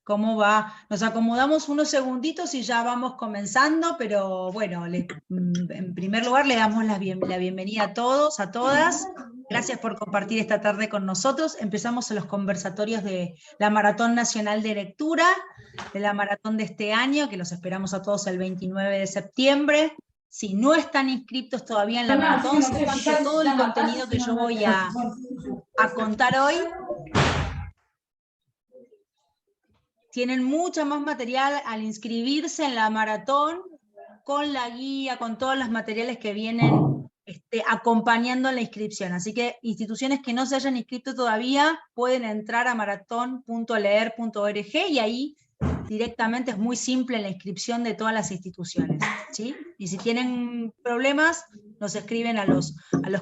¿Cómo va? Nos acomodamos unos segunditos y ya vamos comenzando, pero bueno, en primer lugar le damos la bienvenida a todos, a todas. Gracias por compartir esta tarde con nosotros. Empezamos los conversatorios de la Maratón Nacional de Lectura, de la maratón de este año, que los esperamos a todos el 29 de septiembre. Si no están inscritos todavía en la maratón, sepan que todo el contenido que yo voy a contar hoy tienen mucho más material al inscribirse en la maratón, con la guía, con todos los materiales que vienen acompañando en la inscripción. Así que instituciones que no se hayan inscrito todavía pueden entrar a maratón.leer.org y ahí directamente es muy simple la inscripción de todas las instituciones, ¿sí? Y si tienen problemas, nos escriben a los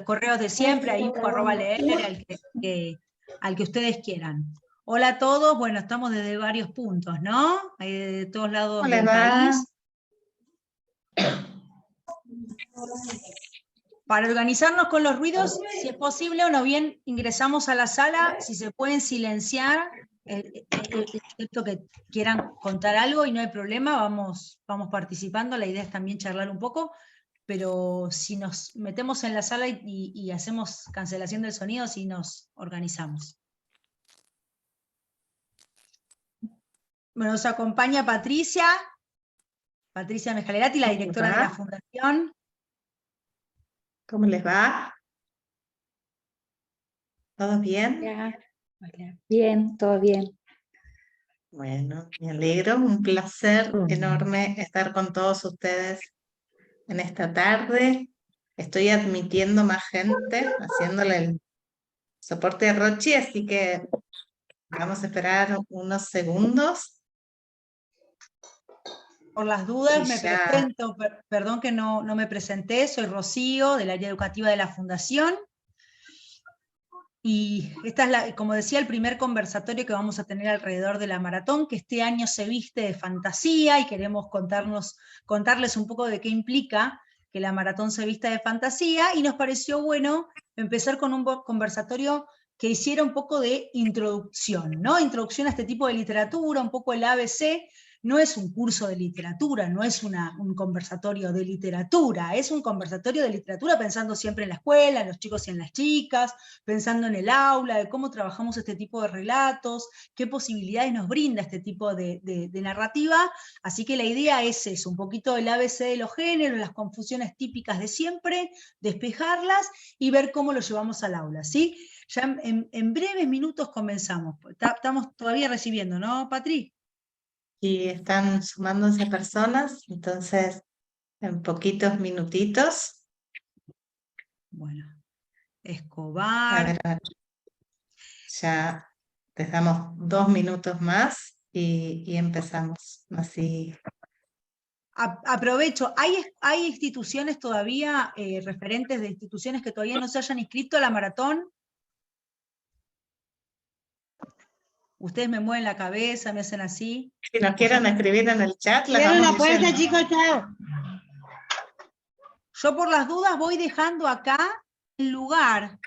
correos de siempre, a info@leer, al que ustedes quieran. Hola a todos, bueno, estamos desde varios puntos, ¿no? De todos lados del país. Para organizarnos con los ruidos, si es posible, o no bien ingresamos a la sala, si se pueden silenciar, excepto que quieran contar algo y no hay problema, vamos participando, la idea es también charlar un poco, pero si nos metemos en la sala y hacemos cancelación del sonido, sí nos organizamos. Bueno, nos acompaña Patricia Mejalerati, la directora de la Fundación. ¿Cómo les va? ¿Todos bien? Bien, todo bien. Bueno, me alegro, un placer enorme estar con todos ustedes en esta tarde. Estoy admitiendo más gente, haciéndole el soporte a Rochi, así que vamos a esperar unos segundos. Por las dudas me presento, perdón que no me presenté, soy Rocío, del área educativa de la Fundación. Y esta es, como decía, el primer conversatorio que vamos a tener alrededor de la maratón, que este año se viste de fantasía, y queremos contarles un poco de qué implica que la maratón se vista de fantasía, y nos pareció bueno empezar con un conversatorio que hiciera un poco de introducción, ¿no? Introducción a este tipo de literatura, un poco el ABC. No es un curso de literatura, no es un conversatorio de literatura, es un conversatorio de literatura pensando siempre en la escuela, en los chicos y en las chicas, pensando en el aula, de cómo trabajamos este tipo de relatos, qué posibilidades nos brinda este tipo de narrativa. Así que la idea es eso, un poquito el ABC de los géneros, las confusiones típicas de siempre, despejarlas y ver cómo lo llevamos al aula, ¿sí? Ya en breves minutos comenzamos. Estamos todavía recibiendo, ¿no, Patri? Y están sumándose personas, entonces en poquitos minutitos. Bueno, Escobar. A ver. Ya les damos 2 minutos más y empezamos. Así. Aprovecho, ¿hay instituciones todavía, referentes de instituciones que todavía no se hayan inscrito a la maratón? Ustedes me mueven la cabeza, me hacen así. Si nos quieren escribir en el chat, les Cierren vamos la puerta, leyendo. chicos, chao. Yo por las dudas voy dejando acá el lugar,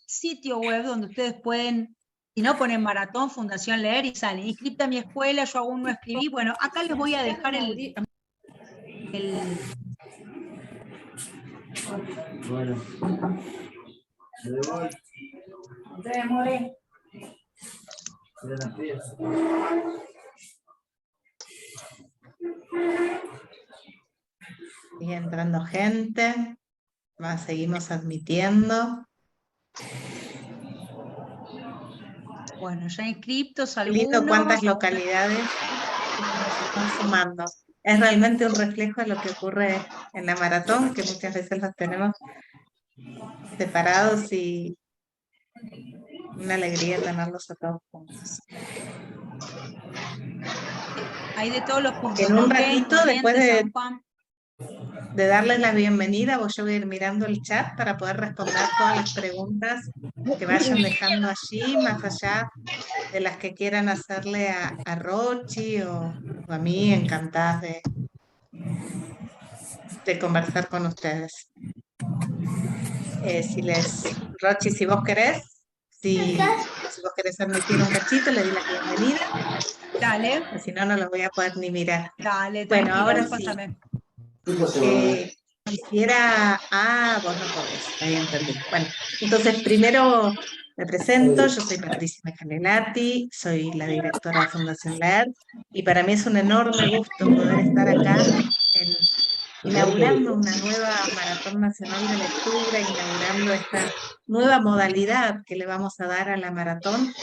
sitio web donde ustedes pueden, si no ponen maratón, Fundación Leer y salen. Inscripta a mi escuela, yo aún no escribí. Bueno, acá les voy a dejar Bueno. No te demores. Sigue entrando gente. Seguimos admitiendo. Bueno, ya inscriptos algunos. Lindo cuántas localidades se están sumando. Es realmente un reflejo de lo que ocurre en la maratón, que muchas veces los tenemos separados y una alegría tenerlos a todos juntos. Hay de todos los puntos. En un ratito, después de darles la bienvenida, yo voy a ir mirando el chat para poder responder todas las preguntas que vayan dejando allí, más allá de las que quieran hacerle a Rochi o a mí, encantadas de conversar con ustedes. Rochi, si vos querés, Si vos querés admitir un cachito, le di la bienvenida, Dale, o si no, no los voy a poder ni mirar. dale, Bueno, tranquila, ahora sí. pásame. Quisiera... Ah, vos no podés, ahí entendí. Bueno, entonces primero me presento, yo soy Patricia Mecanelati, soy la directora de Fundación Leer, y para mí es un enorme gusto poder estar acá inaugurando una nueva Maratón Nacional de Lectura, inaugurando esta nueva modalidad que le vamos a dar a la maratón,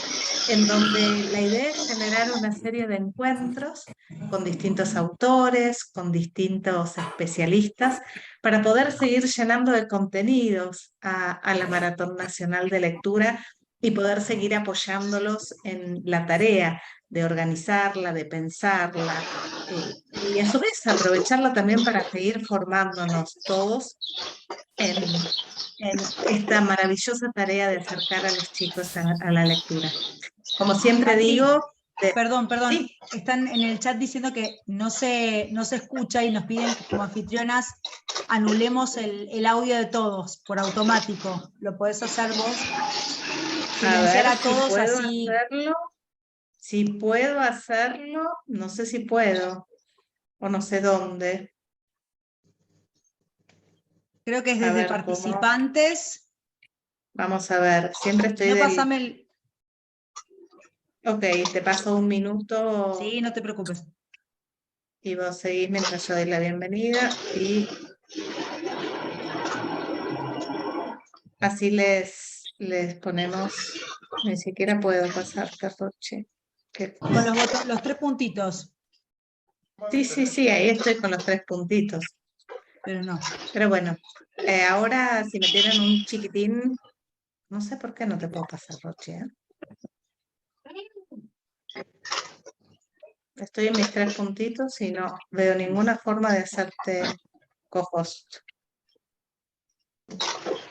en donde la idea es generar una serie de encuentros con distintos autores, con distintos especialistas, para poder seguir llenando de contenidos a la Maratón Nacional de Lectura y poder seguir apoyándolos en la tarea de organizarla, de pensarla, y a su vez aprovecharla también para seguir formándonos todos en esta maravillosa tarea de acercar a los chicos a la lectura. Como siempre Patri, digo, perdón, sí, están en el chat diciendo que no se escucha y nos piden que como anfitrionas anulemos el audio de todos por automático. ¿Lo podés hacer vos? a Silenciar ver a si todos puedo así. hacerlo. Si puedo hacerlo, no sé si puedo o no sé dónde. Creo que es A desde ver cómo. participantes. Vamos a ver, siempre Si estoy no, del... pasame el... Ok, te paso un minuto Sí, no te preocupes. y vos seguís mientras yo doy la bienvenida y así les ponemos... Ni siquiera puedo pasar, Carroche. Con los tres puntitos, Sí, ahí estoy con los 3 puntitos. pero no. Pero bueno, ahora si me tienen un chiquitín, no sé por qué no te puedo pasar, Roche, ¿eh? Estoy en mis 3 puntitos y no veo ninguna forma de hacerte co-host.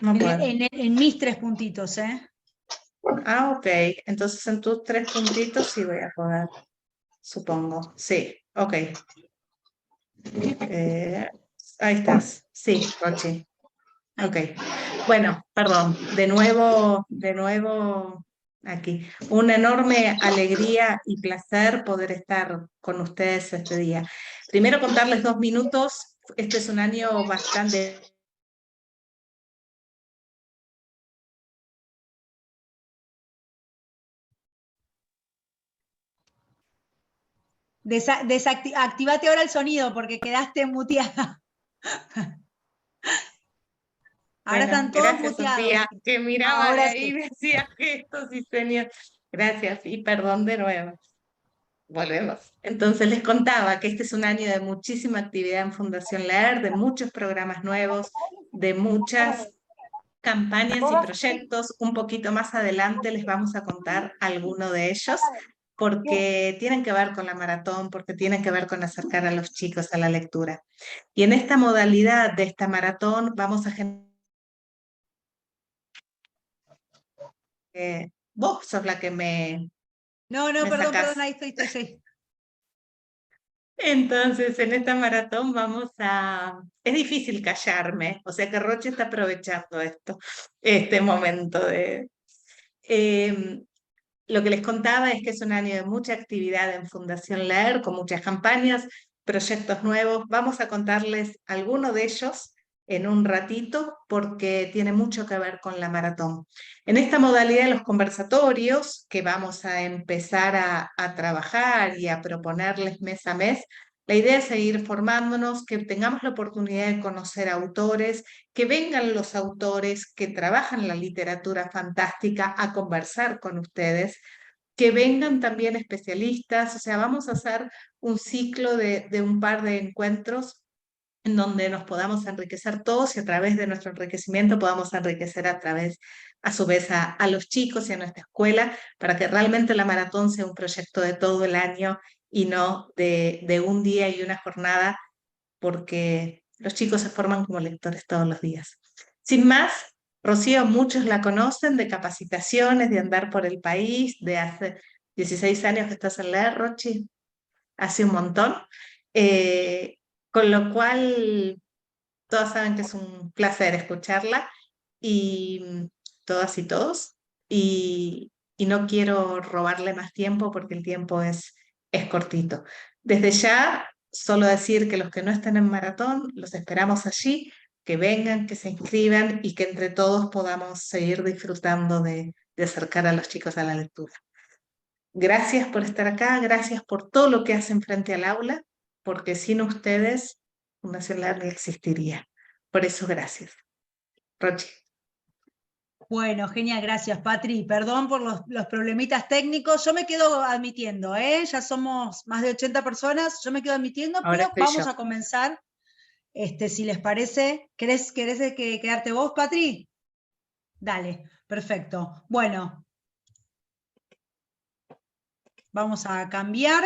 No puedo. En mis tres puntitos, ¿eh? Ah, ok. Entonces en tus 3 puntitos sí voy a poder, supongo. Sí, ok. Ahí estás. Sí, Rochi. Ok. Bueno, perdón. De nuevo aquí. Una enorme alegría y placer poder estar con ustedes este día. Primero contarles 2 minutos. Este es un año bastante... Activate ahora el sonido porque quedaste muteada. Ahora Bueno, están todos gracias muteados. Sofía, que miraba de Ahora ahí, sí. me hacía gestos y señas. Gracias y perdón de nuevo. Volvemos. Entonces les contaba que este es un año de muchísima actividad en Fundación Leer, de muchos programas nuevos, de muchas campañas y proyectos. Un poquito más adelante les vamos a contar alguno de ellos, porque tienen que ver con la maratón, porque tienen que ver con acercar a los chicos a la lectura. Y en esta modalidad de esta maratón vamos a generar... vos sos la que me Perdón, sacás. ahí estoy. Entonces, en esta maratón vamos a... Es difícil callarme, o sea que Roche está aprovechando este momento de... Eh, lo que les contaba es que es un año de mucha actividad en Fundación Leer, con muchas campañas, proyectos nuevos. Vamos a contarles algunos de ellos en un ratito porque tiene mucho que ver con la maratón. En esta modalidad de los conversatorios que vamos a empezar a trabajar y a proponerles mes a mes, la idea es seguir formándonos, que tengamos la oportunidad de conocer autores, que vengan los autores que trabajan la literatura fantástica a conversar con ustedes, que vengan también especialistas, o sea, vamos a hacer un ciclo de un par de encuentros en donde nos podamos enriquecer todos y a través de nuestro enriquecimiento podamos enriquecer a su vez, a los chicos y a nuestra escuela, para que realmente la maratón sea un proyecto de todo el año y no de un día y una jornada, porque los chicos se forman como lectores todos los días. Sin más, Rocío, muchos la conocen de capacitaciones, de andar por el país, de hace 16 años que estás en Leer, Rochi, hace un montón. Eh, con lo cual, todos saben que es un placer escucharla y todas y todos. y no quiero robarle más tiempo porque el tiempo es cortito. Desde ya, solo decir que los que no estén en maratón, los esperamos allí, que vengan, que se inscriban y que entre todos podamos seguir disfrutando de acercar a los chicos a la lectura. Gracias por estar acá, gracias por todo lo que hacen frente al aula, porque sin ustedes Fundación LAR no existiría. Por eso, gracias. Rochi. Bueno, genial, gracias Patri. Perdón por los problemitas técnicos. Yo me quedo admitiendo, ya somos más de 80 personas, yo me quedo admitiendo, Ahora pero estoy vamos yo. a comenzar. Si les parece, ¿querés quedarte vos, Patri? Dale, perfecto. Bueno, vamos a cambiar.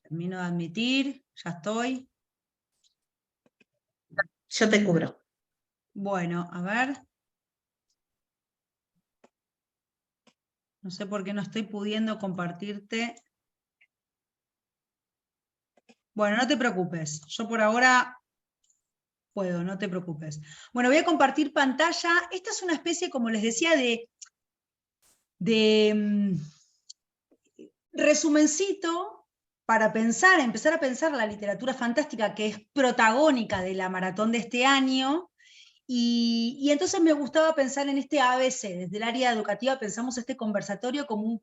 Termino de admitir, ya estoy. Yo te cubro. Bueno, a ver. No sé por qué no estoy pudiendo compartirte. Bueno, no te preocupes. Yo por ahora puedo, no te preocupes. Bueno, voy a compartir pantalla. Esta es una especie, como les decía, de resumencito para pensar, empezar a pensar la literatura fantástica que es protagónica de la maratón de este año. Y entonces me gustaba pensar en este ABC, desde el área educativa pensamos este conversatorio como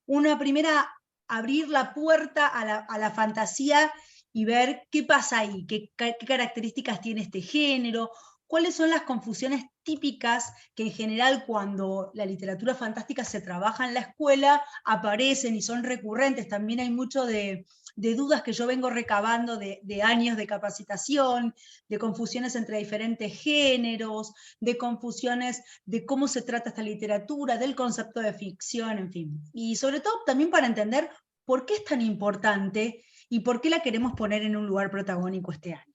una primera, abrir la puerta a la fantasía y ver qué pasa ahí, qué características tiene este género, cuáles son las confusiones típicas que en general cuando la literatura fantástica se trabaja en la escuela aparecen y son recurrentes. También hay mucho de dudas que yo vengo recabando de años de capacitación, de confusiones entre diferentes géneros, de confusiones de cómo se trata esta literatura, del concepto de ficción, en fin. Y sobre todo también para entender por qué es tan importante y por qué la queremos poner en un lugar protagónico este año.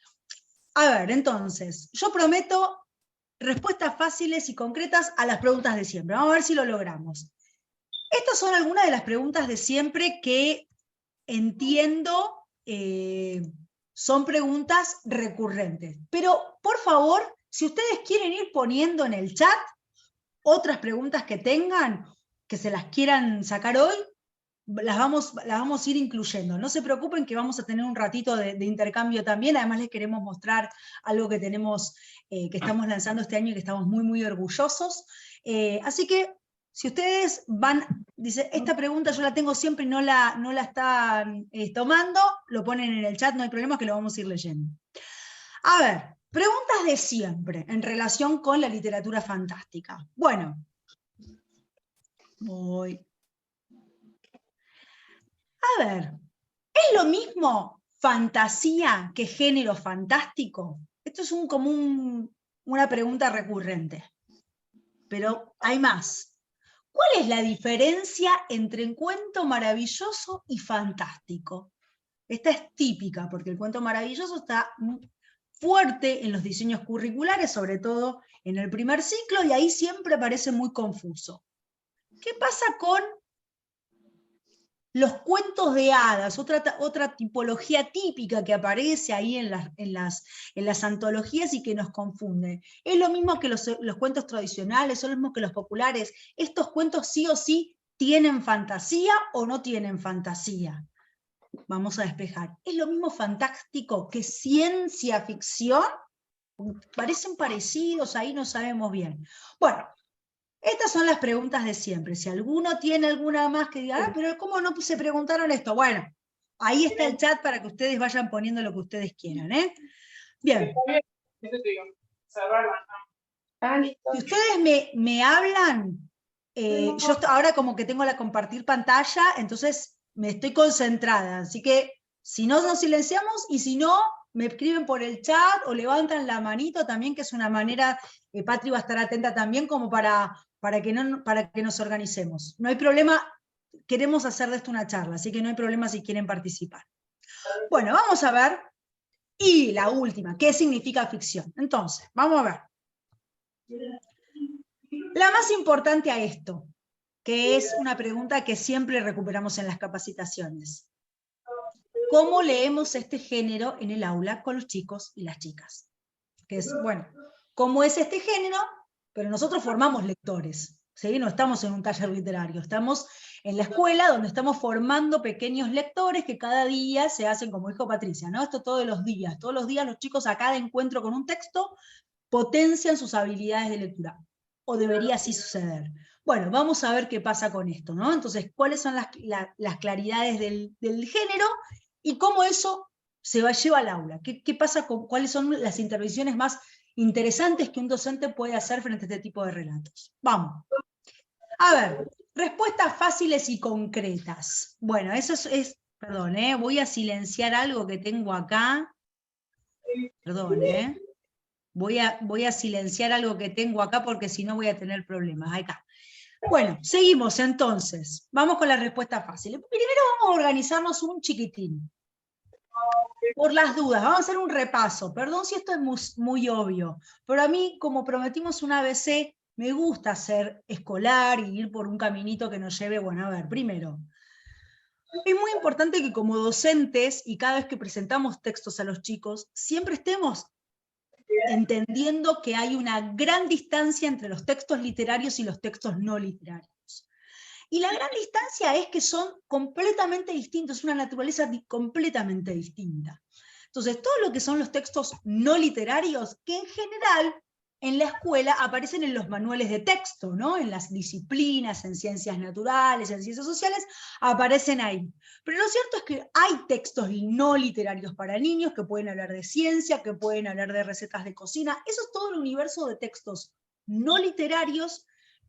A ver, entonces, yo prometo respuestas fáciles y concretas a las preguntas de siempre. Vamos a ver si lo logramos. Estas son algunas de las preguntas de siempre que entiendo son preguntas recurrentes. Pero, por favor, si ustedes quieren ir poniendo en el chat otras preguntas que tengan, que se las quieran sacar hoy, las vamos a ir incluyendo. No se preocupen que vamos a tener un ratito de intercambio también. Además les queremos mostrar algo que tenemos, que estamos lanzando este año y que estamos muy, muy orgullosos. Así que si ustedes dice, esta pregunta yo la tengo siempre y no la están tomando, lo ponen en el chat, no hay problema que lo vamos a ir leyendo. A ver, preguntas de siempre en relación con la literatura fantástica. Bueno, a ver, ¿es lo mismo fantasía que género fantástico? Esto es una pregunta recurrente. Pero hay más. ¿Cuál es la diferencia entre un cuento maravilloso y fantástico? Esta es típica, porque el cuento maravilloso está fuerte en los diseños curriculares, sobre todo en el primer ciclo, y ahí siempre parece muy confuso. ¿Qué pasa con los cuentos de hadas, otra tipología típica que aparece ahí en las antologías y que nos confunde? ¿Es lo mismo que los cuentos tradicionales, son lo mismo que los populares? ¿Estos cuentos sí o sí tienen fantasía o no tienen fantasía? Vamos a despejar. ¿Es lo mismo fantástico que ciencia ficción? Parecen parecidos, ahí no sabemos bien. Bueno, estas son las preguntas de siempre. Si alguno tiene alguna más que diga, pero ¿cómo no se preguntaron esto? Bueno, ahí está el chat para que ustedes vayan poniendo lo que ustedes quieran. Bien. Si ustedes me hablan, yo ahora como que tengo la compartir pantalla, entonces me estoy concentrada. Así que si no, nos silenciamos, y si no, me escriben por el chat o levantan la manito también, que es una manera, Patri va a estar atenta también como para que nos organicemos. No hay problema, queremos hacer de esto una charla, así que no hay problema si quieren participar. Bueno, vamos a ver. Y la última, ¿qué significa ficción? Entonces, vamos a ver. La más importante a esto, que es una pregunta que siempre recuperamos en las capacitaciones. ¿Cómo leemos este género en el aula con los chicos y las chicas? Que es, bueno, cómo es este género, pero nosotros formamos lectores, ¿sí? No estamos en un taller literario, estamos en la escuela donde estamos formando pequeños lectores que cada día se hacen, como dijo Patricia, ¿no? Esto todos los días los chicos a cada encuentro con un texto potencian sus habilidades de lectura, o debería así suceder. Bueno, vamos a ver qué pasa con esto, ¿no? Entonces, ¿cuáles son las claridades del género y cómo eso se lleva al aula? ¿Qué pasa cuáles son las intervenciones más interesantes que un docente puede hacer frente a este tipo de relatos? Vamos. A ver, respuestas fáciles y concretas. Bueno, eso perdón, voy a silenciar algo que tengo acá. Perdón, voy a silenciar algo que tengo acá porque si no voy a tener problemas. Ahí está. Bueno, seguimos entonces. Vamos con las respuestas fáciles. Primero vamos a organizarnos un chiquitín. Por las dudas, vamos a hacer un repaso. Perdón si esto es muy obvio, pero a mí, como prometimos un ABC, me gusta ser escolar y ir por un caminito que nos lleve, bueno, a ver, primero, es muy importante que como docentes y cada vez que presentamos textos a los chicos, siempre estemos entendiendo que hay una gran distancia entre los textos literarios y los textos no literarios. Y la gran distancia es que son completamente distintos, una naturaleza completamente distinta. Entonces, todo lo que son los textos no literarios, que en general en la escuela aparecen en los manuales de texto, ¿no? En las disciplinas, en ciencias naturales, en ciencias sociales, aparecen ahí. Pero lo cierto es que hay textos no literarios para niños que pueden hablar de ciencia, que pueden hablar de recetas de cocina. Eso es todo el universo de textos no literarios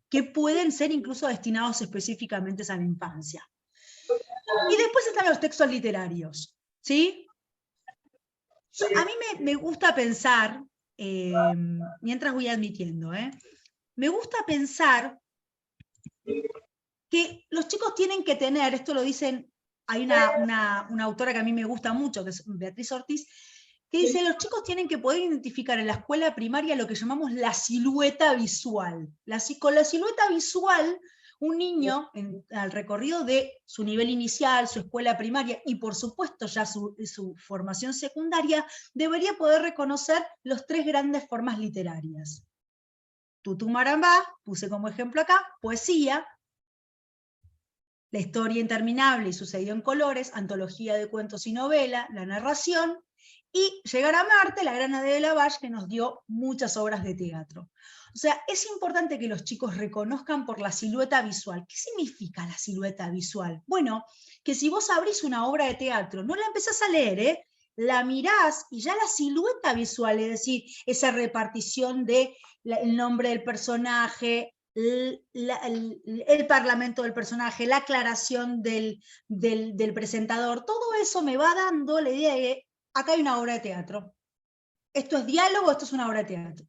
que pueden ser incluso destinados específicamente a la infancia. Y después están los textos literarios, ¿sí? A mí me gusta pensar, mientras voy admitiendo, me gusta pensar que los chicos tienen que tener, esto lo dicen, hay una autora que a mí me gusta mucho, que es Beatriz Ortiz, que dice, los chicos tienen que poder identificar en la escuela primaria lo que llamamos la silueta visual. Con la silueta visual, un niño, al recorrido de su nivel inicial, su escuela primaria, y por supuesto ya su formación secundaria, debería poder reconocer las tres grandes formas literarias. Tutu Marambá, puse como ejemplo acá, poesía, la historia interminable y sucedió en colores, antología de cuentos y novela, la narración, y Llegar a Marte, la gran Adela Lavalle, que nos dio muchas obras de teatro. O sea, es importante que los chicos reconozcan por la silueta visual. ¿Qué significa la silueta visual? Bueno, que si vos abrís una obra de teatro, no la empezás a leer, la mirás y ya la silueta visual, es decir, esa repartición del nombre del personaje, el parlamento del personaje, la aclaración del presentador, todo eso me va dando la idea de acá hay una obra de teatro. Esto es diálogo, esto es una obra de teatro.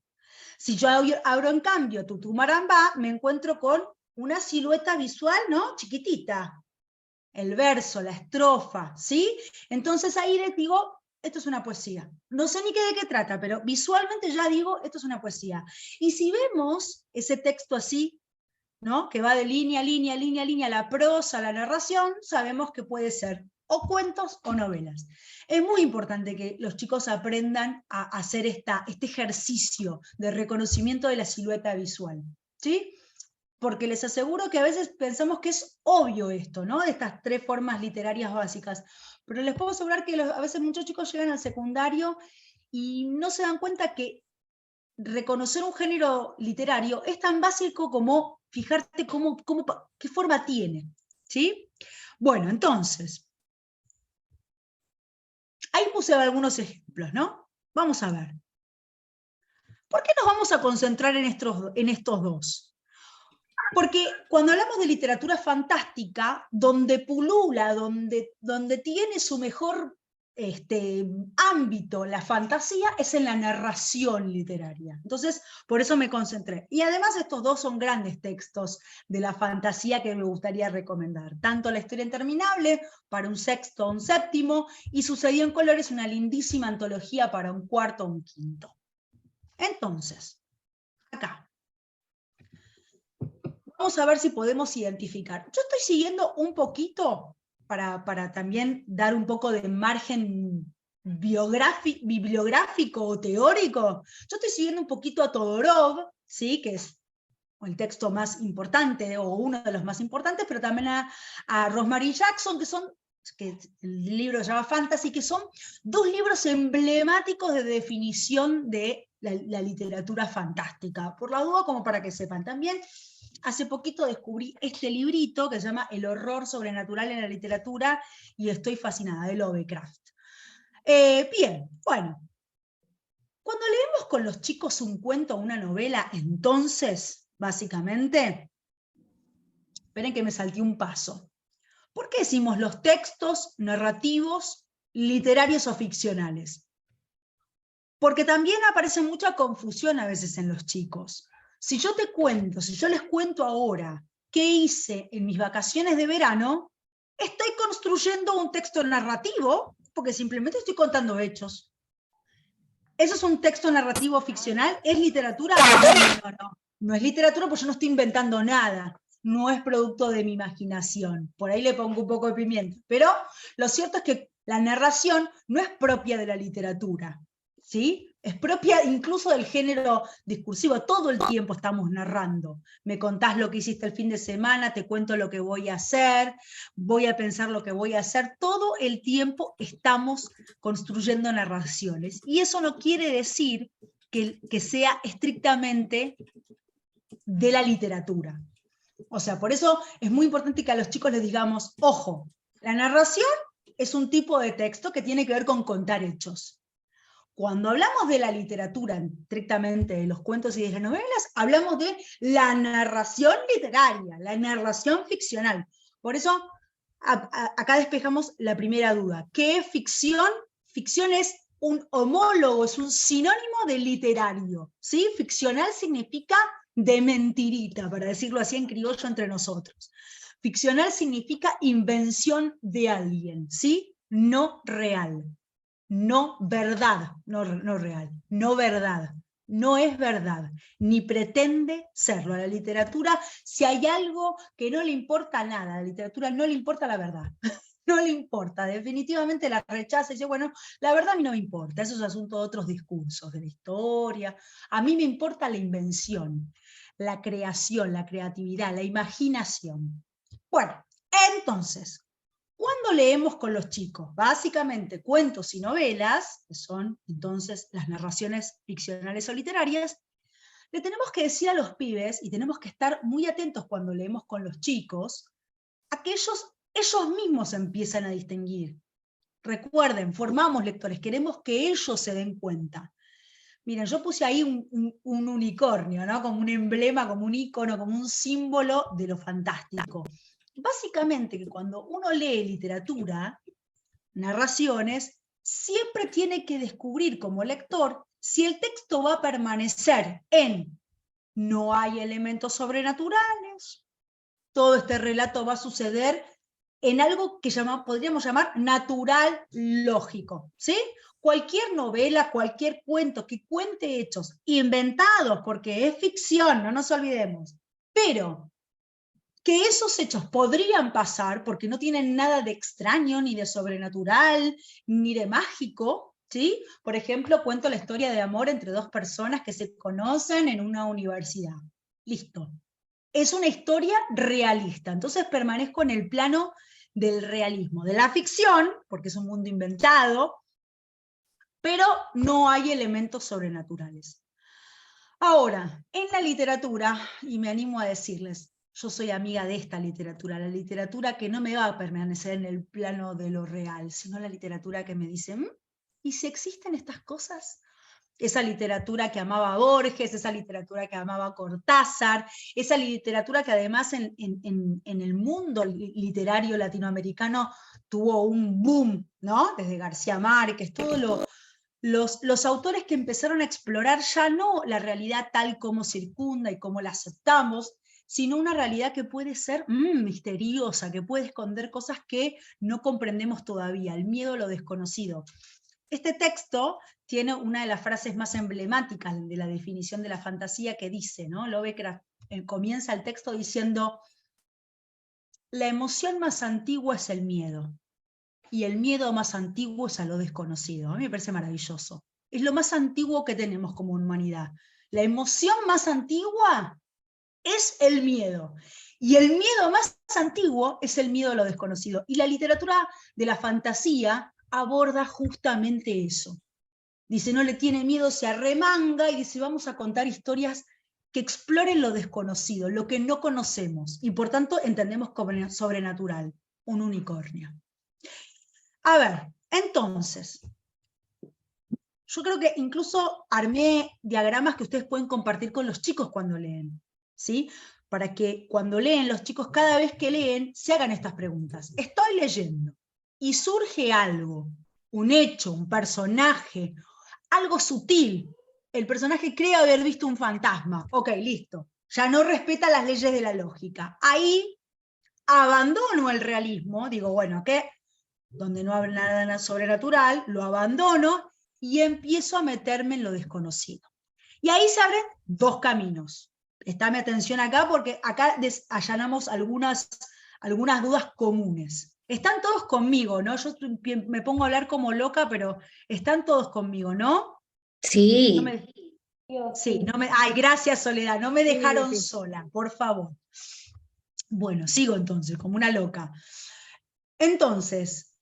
Si yo abro en cambio Tutu Marambá, me encuentro con una silueta visual, ¿no? Chiquitita. El verso, la estrofa, ¿sí? Entonces ahí les digo, esto es una poesía. No sé ni de qué trata, pero visualmente ya digo, esto es una poesía. Y si vemos ese texto así, ¿no? Que va de línea, línea, línea, línea, la prosa, la narración, sabemos que puede ser o cuentos o novelas. Es muy importante que los chicos aprendan a hacer este ejercicio de reconocimiento de la silueta visual, ¿sí? Porque les aseguro que a veces pensamos que es obvio esto, ¿no? De estas tres formas literarias básicas, pero les puedo asegurar que a veces muchos chicos llegan al secundario y no se dan cuenta que reconocer un género literario es tan básico como fijarte qué forma tiene, ¿sí? Bueno, entonces, ahí puse algunos ejemplos, ¿no? Vamos a ver. ¿Por qué nos vamos a concentrar en estos dos? Porque cuando hablamos de literatura fantástica, donde pulula, donde tiene su mejor ámbito la fantasía, es en la narración literaria. Entonces, por eso me concentré. Y además estos dos son grandes textos de la fantasía que me gustaría recomendar. Tanto La historia interminable, para un sexto o un séptimo, y Sucedió en colores, una lindísima antología para un cuarto o un quinto. Entonces, acá. Vamos a ver si podemos identificar. Yo estoy siguiendo un poquito para también dar un poco de margen bibliográfico o teórico, yo estoy siguiendo un poquito a Todorov, ¿sí? Que es el texto más importante, o uno de los más importantes, pero también a Rosemary Jackson, que el libro se llama Fantasy, que son dos libros emblemáticos de definición de la literatura fantástica. Por la duda, como para que sepan. También hace poquito descubrí este librito que se llama El horror sobrenatural en la literatura, y estoy fascinada, de Lovecraft. Bien, bueno. Cuando leemos con los chicos un cuento o una novela, entonces, básicamente, esperen que me salté un paso. ¿Por qué decimos los textos narrativos, literarios o ficcionales? Porque también aparece mucha confusión a veces en los chicos. Si yo les cuento ahora qué hice en mis vacaciones de verano, estoy construyendo un texto narrativo porque simplemente estoy contando hechos. ¿Eso es un texto narrativo ficcional? ¿Es literatura? No es literatura porque yo no estoy inventando nada. No es producto de mi imaginación. Por ahí le pongo un poco de pimienta. Pero lo cierto es que la narración no es propia de la literatura, ¿sí? Es propia incluso del género discursivo. Todo el tiempo estamos narrando. Me contás lo que hiciste el fin de semana, te cuento lo que voy a hacer, voy a pensar lo que voy a hacer. Todo el tiempo estamos construyendo narraciones. Y eso no quiere decir que sea estrictamente de la literatura. O sea, por eso es muy importante que a los chicos les digamos, ojo, la narración es un tipo de texto que tiene que ver con contar hechos. Cuando hablamos de la literatura, estrictamente de los cuentos y de las novelas, hablamos de la narración literaria, la narración ficcional. Por eso, acá despejamos la primera duda. ¿Qué es ficción? Ficción es un homólogo, es un sinónimo de literario, ¿sí? Ficcional significa de mentirita, para decirlo así en criollo entre nosotros. Ficcional significa invención de alguien, ¿sí? No real. No verdad, no real, no verdad, no es verdad, ni pretende serlo. A la literatura, si hay algo que no le importa nada, a la literatura no le importa la verdad, no le importa, definitivamente la rechaza y dice, bueno, la verdad a mí no me importa, eso es asunto de otros discursos, de la historia, a mí me importa la invención, la creación, la creatividad, la imaginación. Bueno, entonces, cuando leemos con los chicos, básicamente cuentos y novelas, que son entonces las narraciones ficcionales o literarias, le tenemos que decir a los pibes, y tenemos que estar muy atentos cuando leemos con los chicos, a que ellos mismos empiezan a distinguir. Recuerden, formamos lectores, queremos que ellos se den cuenta. Miren, yo puse ahí un unicornio, ¿no? Como un emblema, como un icono, como un símbolo de lo fantástico. Básicamente que cuando uno lee literatura, narraciones, siempre tiene que descubrir como lector si el texto va a permanecer en no hay elementos sobrenaturales, todo este relato va a suceder en algo que podríamos llamar natural lógico, ¿sí? Cualquier novela, cualquier cuento que cuente hechos inventados, porque es ficción, no nos olvidemos, pero que esos hechos podrían pasar porque no tienen nada de extraño, ni de sobrenatural, ni de mágico, ¿sí? Por ejemplo, cuento la historia de amor entre dos personas que se conocen en una universidad. Listo. Es una historia realista, entonces permanezco en el plano del realismo, de la ficción, porque es un mundo inventado, pero no hay elementos sobrenaturales. Ahora, en la literatura, y me animo a decirles, yo soy amiga de esta literatura, la literatura que no me va a permanecer en el plano de lo real, sino la literatura que me dice, ¿y si existen estas cosas? Esa literatura que amaba Borges, esa literatura que amaba Cortázar, esa literatura que además en el mundo literario latinoamericano tuvo un boom, ¿no? Desde García Márquez, todos los autores que empezaron a explorar ya no la realidad tal como circunda y como la aceptamos, sino una realidad que puede ser misteriosa, que puede esconder cosas que no comprendemos todavía, el miedo a lo desconocido. Este texto tiene una de las frases más emblemáticas de la definición de la fantasía que dice, ¿no? Lovecraft comienza el texto diciendo, la emoción más antigua es el miedo. y el miedo más antiguo es a lo desconocido. A mí me parece maravilloso. Es lo más antiguo que tenemos como humanidad. La emoción más antigua es el miedo. Y el miedo más antiguo es el miedo a lo desconocido. Y la literatura de la fantasía aborda justamente eso. Dice, no le tiene miedo, se arremanga y dice, vamos a contar historias que exploren lo desconocido, lo que no conocemos. Y por tanto entendemos como sobrenatural, un unicornio. A ver, entonces, yo creo que incluso armé diagramas que ustedes pueden compartir con los chicos cuando leen, ¿sí? Para que cuando leen los chicos, cada vez que leen, se hagan estas preguntas. Estoy leyendo y surge algo, un hecho, un personaje, algo sutil. El personaje cree haber visto un fantasma. Ok, listo. Ya no respeta las leyes de la lógica. Ahí abandono el realismo, digo, bueno, ¿qué? Donde no habla nada sobrenatural, lo abandono y empiezo a meterme en lo desconocido. Y ahí se abren dos caminos. Prestame atención acá porque acá allanamos algunas dudas comunes. Están todos conmigo, ¿no? Yo me pongo a hablar como loca, pero están todos conmigo, ¿no? Sí. Ay, gracias, Soledad, no me dejaron Sí. sola, por favor. Bueno, sigo entonces, como una loca. Entonces,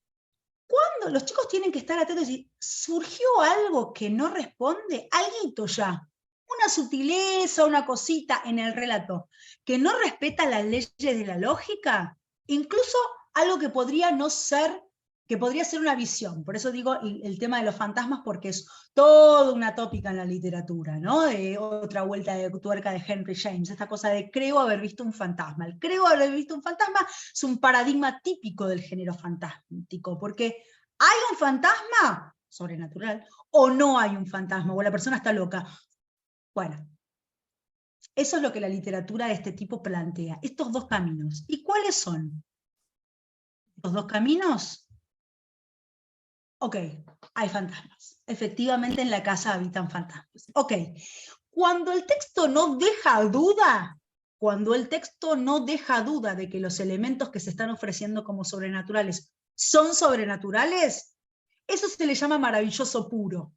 cuando los chicos tienen que estar atentos y decir, ¿surgió algo que no responde? Alguito ya, una sutileza, una cosita en el relato, que no respeta las leyes de la lógica, incluso algo que podría no ser, que podría ser una visión. Por eso digo el tema de los fantasmas, porque es toda una tópica en la literatura, ¿no? De otra vuelta de tuerca de Henry James, esta cosa de creo haber visto un fantasma. El creo haber visto un fantasma es un paradigma típico del género fantástico, porque ¿hay un fantasma sobrenatural o no hay un fantasma? O la persona está loca. Bueno, eso es lo que la literatura de este tipo plantea, estos dos caminos. ¿Y cuáles son? ¿Los dos caminos? Ok, hay fantasmas. Efectivamente en la casa habitan fantasmas. Ok, cuando el texto no deja duda, de que los elementos que se están ofreciendo como sobrenaturales son sobrenaturales, eso se le llama maravilloso puro.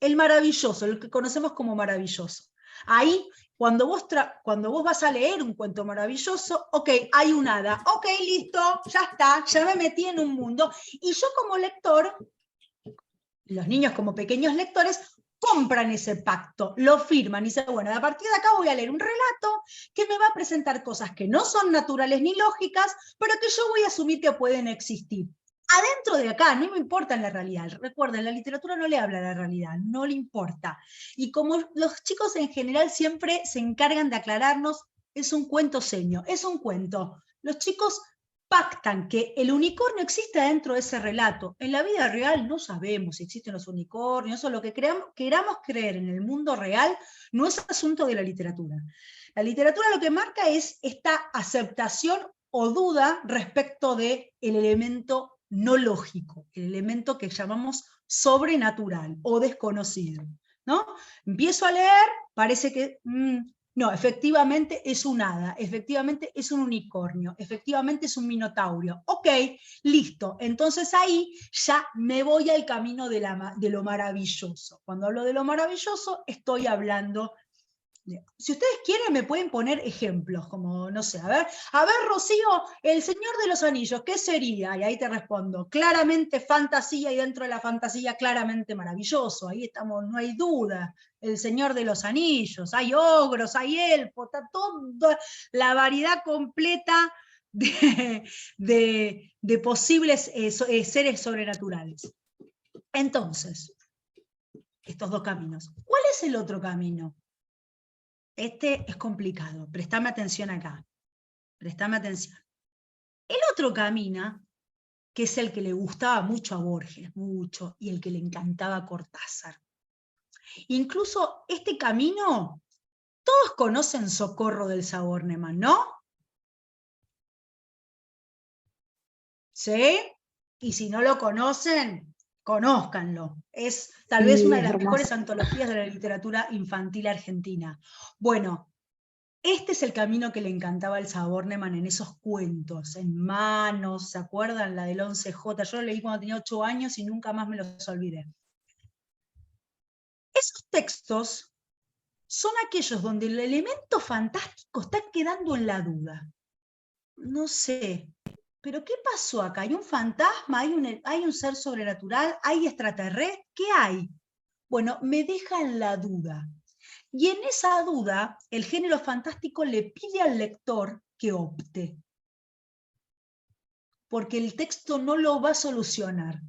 El maravilloso, el que conocemos como maravilloso. Ahí, cuando vos vas a leer un cuento maravilloso, ok, hay un hada, ok, listo, ya está, ya me metí en un mundo, y yo como lector, los niños como pequeños lectores, compran ese pacto, lo firman y dicen, bueno, a partir de acá voy a leer un relato que me va a presentar cosas que no son naturales ni lógicas, pero que yo voy a asumir que pueden existir. Adentro de acá, no me importa en la realidad. Recuerden, la literatura no le habla a la realidad, no le importa. Y como los chicos en general siempre se encargan de aclararnos, es un cuento seño, es un cuento. Los chicos pactan que el unicornio existe dentro de ese relato. En la vida real no sabemos si existen los unicornios, o lo que queramos creer en el mundo real no es asunto de la literatura. La literatura lo que marca es esta aceptación o duda respecto del elemento no lógico, el elemento que llamamos sobrenatural o desconocido, ¿no? Empiezo a leer, parece que no, efectivamente es un hada, efectivamente es un unicornio, efectivamente es un minotaurio. Ok, listo. Entonces ahí ya me voy al camino de lo maravilloso. Cuando hablo de lo maravilloso, estoy hablando. Si ustedes quieren, me pueden poner ejemplos, como, no sé, a ver, Rocío, El Señor de los Anillos, ¿qué sería? Y ahí te respondo, claramente fantasía, y dentro de la fantasía claramente maravilloso, ahí estamos, no hay duda, El Señor de los Anillos, hay ogros, hay elfos, está toda la variedad completa de posibles seres sobrenaturales. Entonces, estos dos caminos. ¿Cuál es el otro camino? Este es complicado, prestame atención acá, prestame atención. El otro camina, que es el que le gustaba mucho a Borges, mucho, y el que le encantaba a Cortázar. Incluso este camino, todos conocen Socorro del Saborneman, ¿no? ¿Sí? Y si no lo conocen, conózcanlo. Es tal vez una de las mejores antologías de la literatura infantil argentina. Bueno, Este es el camino que le encantaba a Elsa Bornemann en esos cuentos, en Manos, ¿se acuerdan? La del 11J, yo lo leí cuando tenía 8 años y nunca más me los olvidé. Esos textos son aquellos donde el elemento fantástico está quedando en la duda. No sé, pero ¿qué pasó acá? ¿Hay un fantasma? ¿Hay un ser sobrenatural? ¿Hay extraterrestre? ¿Qué hay? Bueno, me deja en la duda. Y en esa duda, el género fantástico le pide al lector que opte. Porque el texto no lo va a solucionar.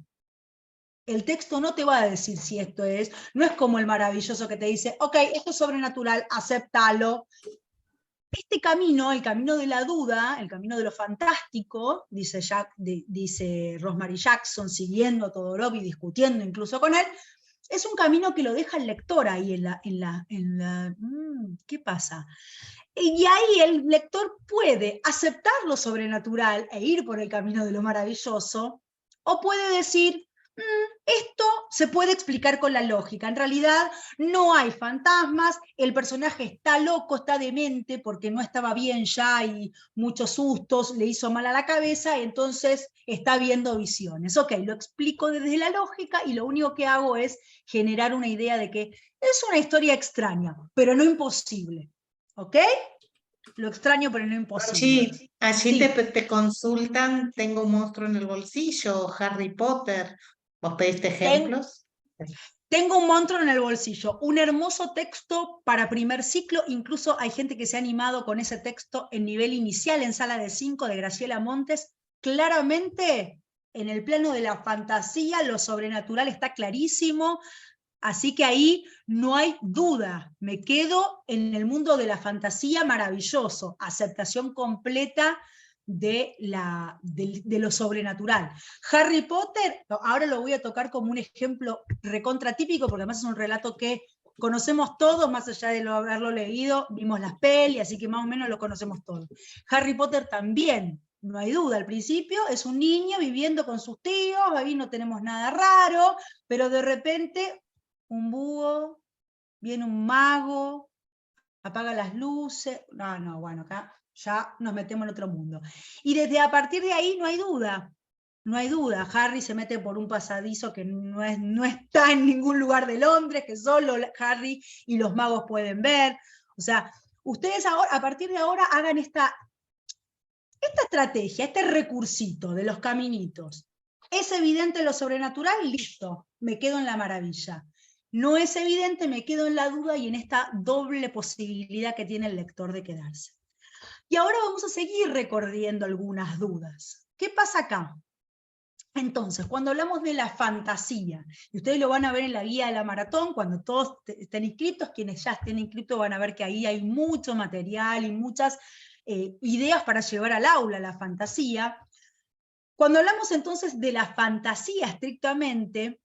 El texto no te va a decir si esto es, no es como el maravilloso que te dice, ok, esto es sobrenatural, acéptalo. Este camino, el camino de la duda, el camino de lo fantástico, dice Rosemary Jackson, siguiendo a Todorov y discutiendo incluso con él, es un camino que lo deja el lector ahí ¿qué pasa? Y ahí el lector puede aceptar lo sobrenatural e ir por el camino de lo maravilloso, o puede decir, esto se puede explicar con la lógica. En realidad no hay fantasmas, el personaje está loco, está demente, porque no estaba bien ya y muchos sustos le hizo mal a la cabeza, entonces está viendo visiones. Ok, lo explico desde la lógica y lo único que hago es generar una idea de que es una historia extraña, pero no imposible. ¿Ok? Lo extraño, pero no imposible. Allí Sí. te consultan, tengo un monstruo en el bolsillo, Harry Potter. ¿Vos pediste ejemplos? Tengo un monstruo en el bolsillo, un hermoso texto para primer ciclo, incluso hay gente que se ha animado con ese texto en nivel inicial, en sala de 5 de Graciela Montes, claramente en el plano de la fantasía, lo sobrenatural está clarísimo, así que ahí no hay duda, me quedo en el mundo de la fantasía maravilloso, aceptación completa de lo sobrenatural. Harry Potter, ahora lo voy a tocar como un ejemplo recontratípico, porque además es un relato que conocemos todos, más allá de haberlo leído, vimos las pelis, así que más o menos lo conocemos todos. Harry Potter también, no hay duda, al principio es un niño viviendo con sus tíos, ahí no tenemos nada raro, pero de repente un búho, viene un mago, apaga las luces, bueno, acá ya nos metemos en otro mundo. Y desde a partir de ahí no hay duda, Harry se mete por un pasadizo que no está en ningún lugar de Londres, que solo Harry y los magos pueden ver. O sea, ustedes ahora, a partir de ahora hagan esta estrategia, este recursito de los caminitos. ¿Es evidente lo sobrenatural? Listo, me quedo en la maravilla. No es evidente, me quedo en la duda y en esta doble posibilidad que tiene el lector de quedarse. Y ahora vamos a seguir recorriendo algunas dudas. ¿Qué pasa acá? Entonces, cuando hablamos de la fantasía, y ustedes lo van a ver en la guía de la maratón, cuando todos estén inscritos, quienes ya estén inscritos van a ver que ahí hay mucho material y muchas ideas para llevar al aula la fantasía. Cuando hablamos entonces de la fantasía estrictamente,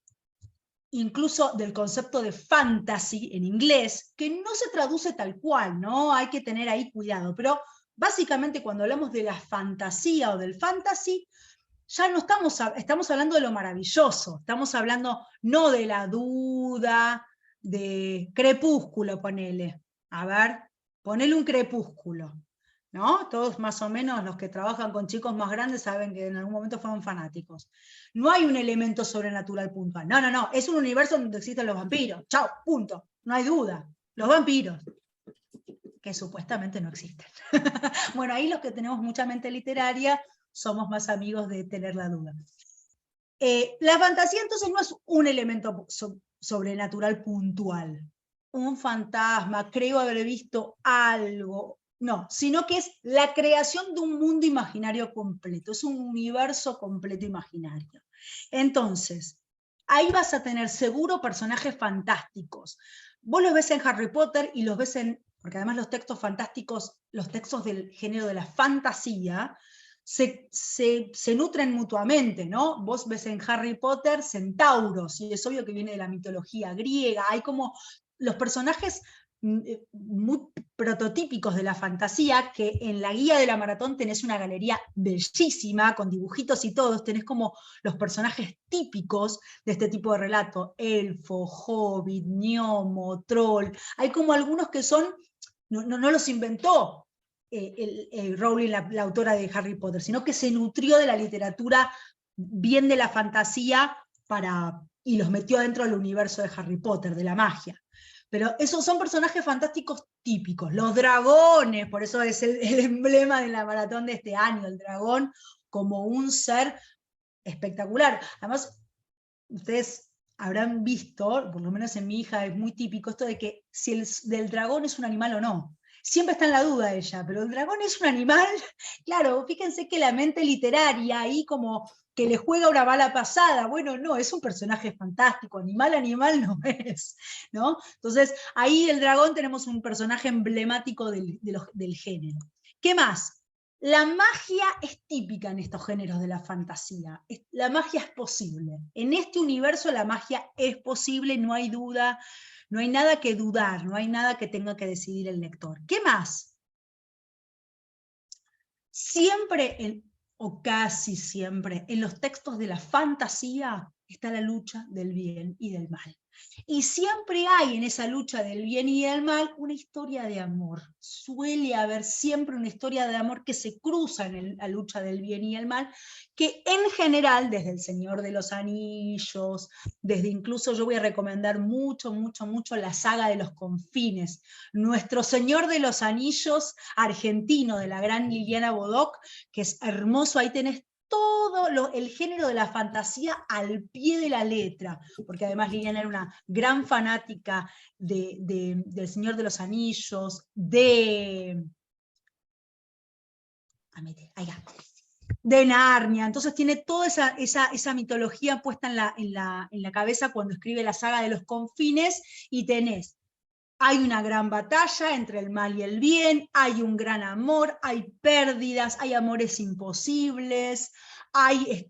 incluso del concepto de fantasy en inglés, que no se traduce tal cual, ¿no? Hay que tener ahí cuidado, pero básicamente cuando hablamos de la fantasía o del fantasy, ya no estamos hablando de lo maravilloso, estamos hablando no de la duda, de Crepúsculo, ponele. A ver, ponele un Crepúsculo, ¿no? Todos más o menos los que trabajan con chicos más grandes saben que en algún momento fueron fanáticos. No hay un elemento sobrenatural puntual. No, es un universo donde existen los vampiros. Chao, punto. No hay duda. Los vampiros, que supuestamente no existen. Bueno, ahí los que tenemos mucha mente literaria somos más amigos de tener la duda. La fantasía entonces no es un elemento sobrenatural puntual, un fantasma, creo haber visto algo, no, sino que es la creación de un mundo imaginario completo, es un universo completo imaginario. Entonces, ahí vas a tener seguro personajes fantásticos. Vos los ves en Harry Potter y los ves porque además los textos fantásticos, los textos del género de la fantasía, se nutren mutuamente, ¿no? Vos ves en Harry Potter centauros, y es obvio que viene de la mitología griega, hay como los personajes muy prototípicos de la fantasía, que en la guía de la maratón tenés una galería bellísima, con dibujitos y todos, tenés como los personajes típicos de este tipo de relato, elfo, hobbit, gnomo, troll, hay como algunos que son no los inventó Rowling, la autora de Harry Potter, sino que se nutrió de la literatura, bien de la fantasía, y los metió dentro del universo de Harry Potter, de la magia. Pero esos son personajes fantásticos típicos. Los dragones, por eso es el emblema de la maratón de este año, el dragón como un ser espectacular. Además, ustedes habrán visto, por lo menos en mi hija es muy típico, esto de que si del dragón es un animal o no. Siempre está en la duda ella, pero el dragón es un animal. Claro, fíjense que la mente literaria ahí como que le juega una mala pasada. Bueno, no, es un personaje fantástico, animal no es, ¿no? Entonces, ahí el dragón tenemos un personaje emblemático del género. ¿Qué más? La magia es típica en estos géneros de la fantasía. La magia es posible. En este universo la magia es posible, no hay duda, no hay nada que dudar, no hay nada que tenga que decidir el lector. ¿Qué más? Siempre, o casi siempre, en los textos de la fantasía está la lucha del bien y del mal. Y siempre hay en esa lucha del bien y del mal una historia de amor. Suele haber siempre una historia de amor que se cruza en la lucha del bien y el mal, que en general, desde El Señor de los Anillos, desde incluso yo voy a recomendar mucho la saga de los confines. Nuestro Señor de los Anillos argentino, de la gran Liliana Bodoc, que es hermoso, ahí tenés todo el género de la fantasía al pie de la letra, porque además Liliana era una gran fanática del Señor de los Anillos, de Narnia, entonces tiene toda esa mitología puesta en la cabeza cuando escribe la saga de los confines, y hay una gran batalla entre el mal y el bien, hay un gran amor, hay pérdidas, hay amores imposibles,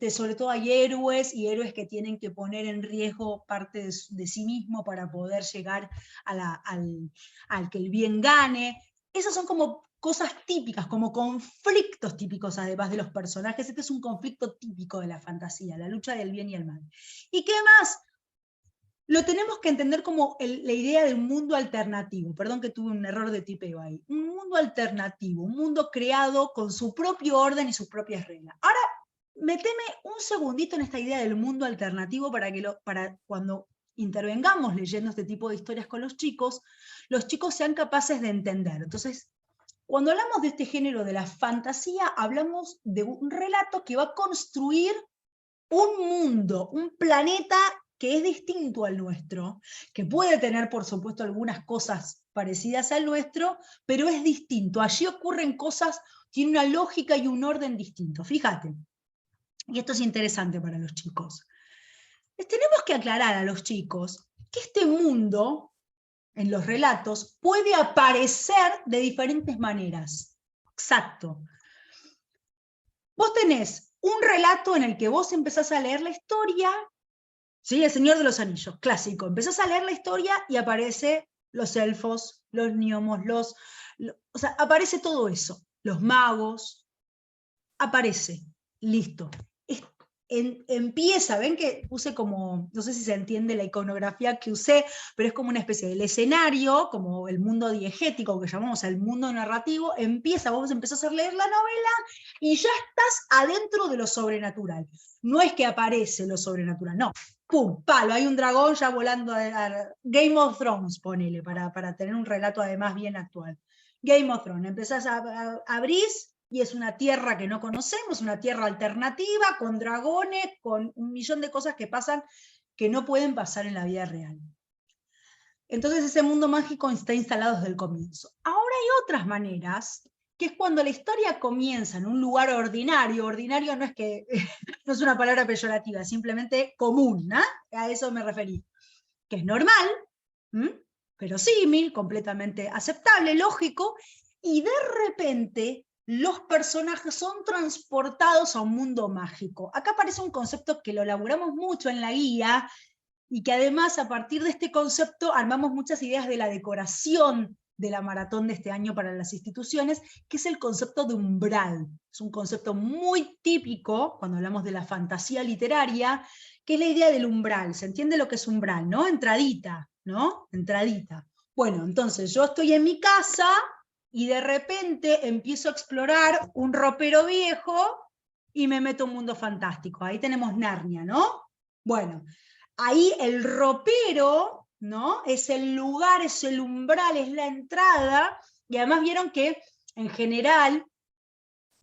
sobre todo hay héroes, y héroes que tienen que poner en riesgo parte de sí mismo para poder llegar al que el bien gane. Esas son como cosas típicas, como conflictos típicos además de los personajes. Este es un conflicto típico de la fantasía, la lucha del bien y el mal. ¿Y qué más? Lo tenemos que entender como la idea de un mundo alternativo. Perdón que tuve un error de tipeo ahí. Un mundo alternativo, un mundo creado con su propio orden y sus propias reglas. Ahora, meteme un segundito en esta idea del mundo alternativo para cuando intervengamos leyendo este tipo de historias con los chicos sean capaces de entender. Entonces, cuando hablamos de este género de la fantasía, hablamos de un relato que va a construir un mundo, un planeta que es distinto al nuestro, que puede tener, por supuesto, algunas cosas parecidas al nuestro, pero es distinto. Allí ocurren cosas, tiene una lógica y un orden distinto. Fíjate, y esto es interesante para los chicos. Les tenemos que aclarar a los chicos que este mundo, en los relatos, puede aparecer de diferentes maneras. Exacto. Vos tenés un relato en el que vos empezás a leer la historia, ¿sí? El Señor de los Anillos, clásico. Empezás a leer la historia y aparece los elfos, los gnomos, o sea, aparece todo eso. Los magos, aparece, listo. Empieza, ven que puse como, no sé si se entiende la iconografía que usé, pero es como una especie del escenario, como el mundo diegético que llamamos el mundo narrativo, vos empezás a leer la novela y ya estás adentro de lo sobrenatural. No es que aparece lo sobrenatural, no. ¡Pum! Palo, hay un dragón ya volando a Game of Thrones, ponele, para tener un relato además bien actual. Game of Thrones, empezás a abrir y es una tierra que no conocemos, una tierra alternativa, con dragones, con un millón de cosas que pasan que no pueden pasar en la vida real. Entonces ese mundo mágico está instalado desde el comienzo. Ahora hay otras maneras, que es cuando la historia comienza en un lugar ordinario. Ordinario no es una palabra peyorativa, simplemente común, ¿no? A eso me referí. Que es normal, verosímil, completamente aceptable, lógico, y de repente los personajes son transportados a un mundo mágico. Acá aparece un concepto que lo elaboramos mucho en la guía, y que además a partir de este concepto armamos muchas ideas de la decoración de la maratón de este año para las instituciones, que es el concepto de umbral. Es un concepto muy típico cuando hablamos de la fantasía literaria, que es la idea del umbral. ¿Se entiende lo que es umbral, no? Entradita, ¿no? Entradita. Bueno, entonces yo estoy en mi casa y de repente empiezo a explorar un ropero viejo y me meto a un mundo fantástico. Ahí tenemos Narnia, ¿no? Bueno, ahí el ropero, ¿no? Es el lugar, es el umbral, es la entrada, y además vieron que en general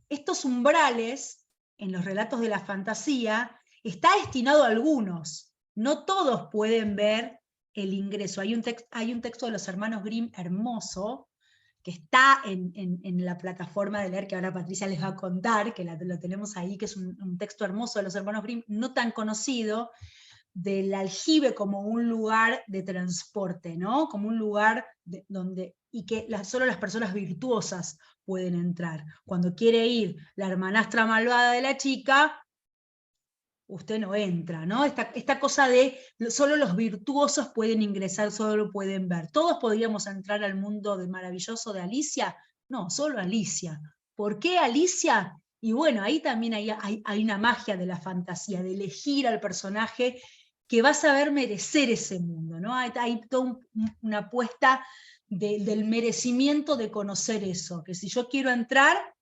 estos umbrales en los relatos de la fantasía está destinado a algunos, no todos pueden ver el ingreso. Hay un texto de los hermanos Grimm hermoso, que está en la plataforma de leer, que ahora Patricia les va a contar, que lo tenemos ahí, que es un texto hermoso de los hermanos Grimm, no tan conocido, del aljibe como un lugar de transporte, ¿no? Como un lugar donde, y que solo las personas virtuosas pueden entrar. Cuando quiere ir la hermanastra malvada de la chica, usted no entra, ¿no? Esta cosa de solo los virtuosos pueden ingresar, solo pueden ver. ¿Todos podríamos entrar al mundo maravilloso de Alicia? No, solo Alicia. ¿Por qué Alicia? Y bueno, ahí también hay una magia de la fantasía, de elegir al personaje que va a saber merecer ese mundo, ¿no? Hay toda una apuesta del merecimiento de conocer eso, que si yo quiero entrar,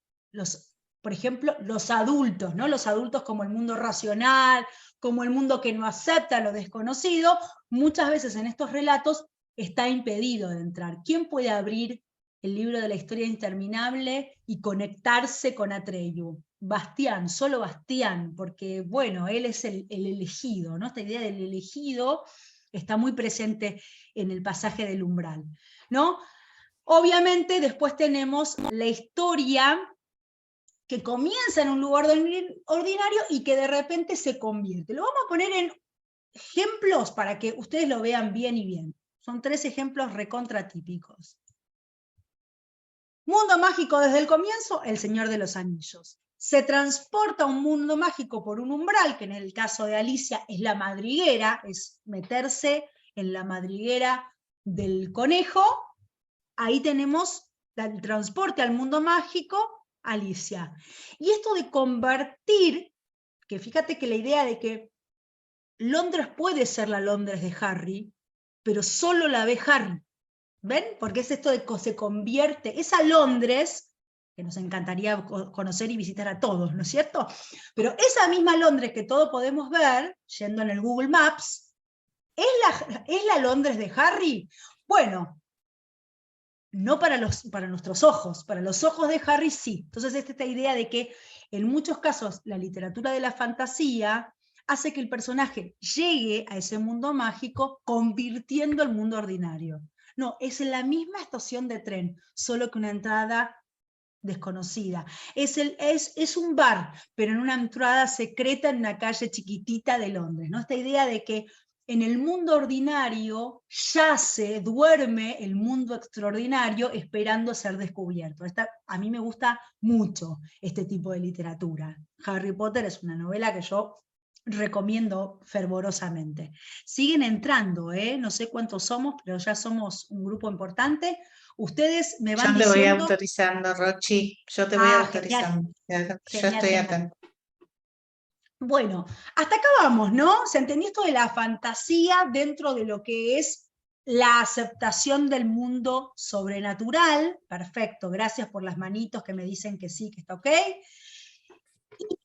por ejemplo, los adultos, ¿no? Los adultos como el mundo racional, como el mundo que no acepta lo desconocido, muchas veces en estos relatos está impedido de entrar. ¿Quién puede abrir el libro de la historia interminable y conectarse con Atreyu? Bastián, solo Bastián, porque bueno, él es el elegido, ¿no? Esta idea del elegido está muy presente en el pasaje del umbral, ¿no? Obviamente después tenemos la historia que comienza en un lugar ordinario y que de repente se convierte. Lo vamos a poner en ejemplos para que ustedes lo vean bien y bien. Son 3 ejemplos recontratípicos. Mundo mágico desde el comienzo, El Señor de los Anillos. Se transporta a un mundo mágico por un umbral, que en el caso de Alicia es la madriguera, es meterse en la madriguera del conejo. Ahí tenemos el transporte al mundo mágico, Alicia. Y esto de convertir, que fíjate que la idea de que Londres puede ser la Londres de Harry, pero solo la ve Harry. ¿Ven? Porque es esto de que se convierte, esa Londres, que nos encantaría conocer y visitar a todos, ¿no es cierto? Pero esa misma Londres que todos podemos ver, yendo en el Google Maps, ¿es la Londres de Harry? Bueno, no para nuestros ojos, para los ojos de Harry sí. Entonces esta idea de que en muchos casos la literatura de la fantasía hace que el personaje llegue a ese mundo mágico convirtiendo el mundo ordinario. No, es en la misma estación de tren, solo que una entrada desconocida. Es un bar, pero en una entrada secreta en una calle chiquitita de Londres, ¿no? Esta idea de que en el mundo ordinario yace, duerme el mundo extraordinario esperando ser descubierto. A mí me gusta mucho este tipo de literatura. Harry Potter es una novela que yo recomiendo fervorosamente. Siguen entrando, no sé cuántos somos, pero ya somos un grupo importante. Ustedes me van Yo te voy diciendo... autorizando, Rochi, yo te voy autorizando. Genial, Yo estoy genial. atenta. Bueno, hasta acá vamos, ¿no? ¿Se entendió esto de la fantasía dentro de lo que es la aceptación del mundo sobrenatural? Perfecto, gracias por las manitos que me dicen que sí, que está ok. Y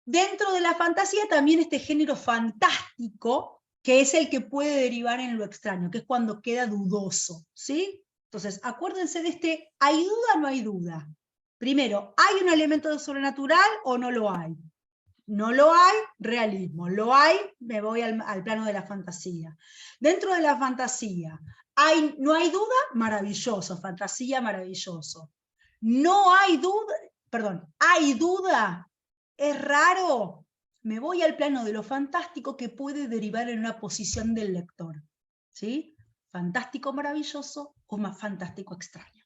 dentro de la fantasía también este género fantástico, que es el que puede derivar en lo extraño, que es cuando queda dudoso, ¿sí? Entonces, acuérdense de este, ¿hay duda o no hay duda? Primero, ¿hay un elemento de sobrenatural o no lo hay? No lo hay, realismo. Lo hay, me voy al plano de la fantasía. Dentro de la fantasía, no hay duda, maravilloso, fantasía, maravilloso. No hay duda, perdón, hay duda, es raro, me voy al plano de lo fantástico que puede derivar en una posición del lector. ¿Sí? Fantástico, maravilloso o más fantástico, extraño.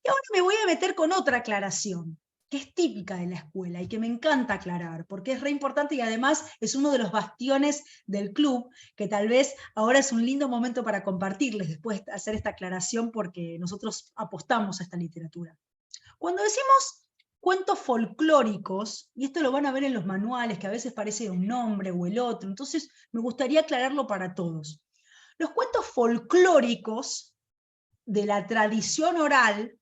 Y ahora me voy a meter con otra aclaración, que es típica de la escuela y que me encanta aclarar, porque es re importante y además es uno de los bastiones del club, que tal vez ahora es un lindo momento para compartirles después de hacer esta aclaración, porque nosotros apostamos a esta literatura. Cuando decimos cuentos folclóricos, y esto lo van a ver en los manuales, que a veces parece un nombre o el otro, entonces me gustaría aclararlo para todos. Los cuentos folclóricos de la tradición oral,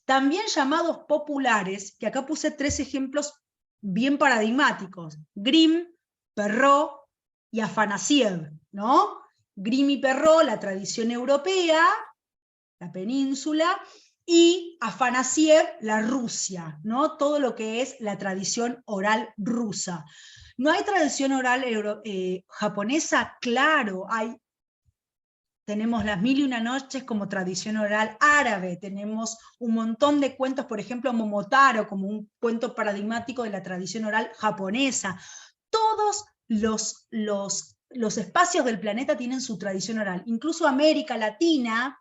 también llamados populares, que acá puse 3 ejemplos bien paradigmáticos: Grimm, Perrault y Afanasiev, ¿no? Grimm y Perrault, la tradición europea, la península, y Afanasiev, la Rusia, ¿no? Todo lo que es la tradición oral rusa. ¿No hay tradición oral japonesa? Claro, tenemos las 1001 noches como tradición oral árabe, tenemos un montón de cuentos, por ejemplo, Momotaro, como un cuento paradigmático de la tradición oral japonesa. Todos los espacios del planeta tienen su tradición oral. Incluso América Latina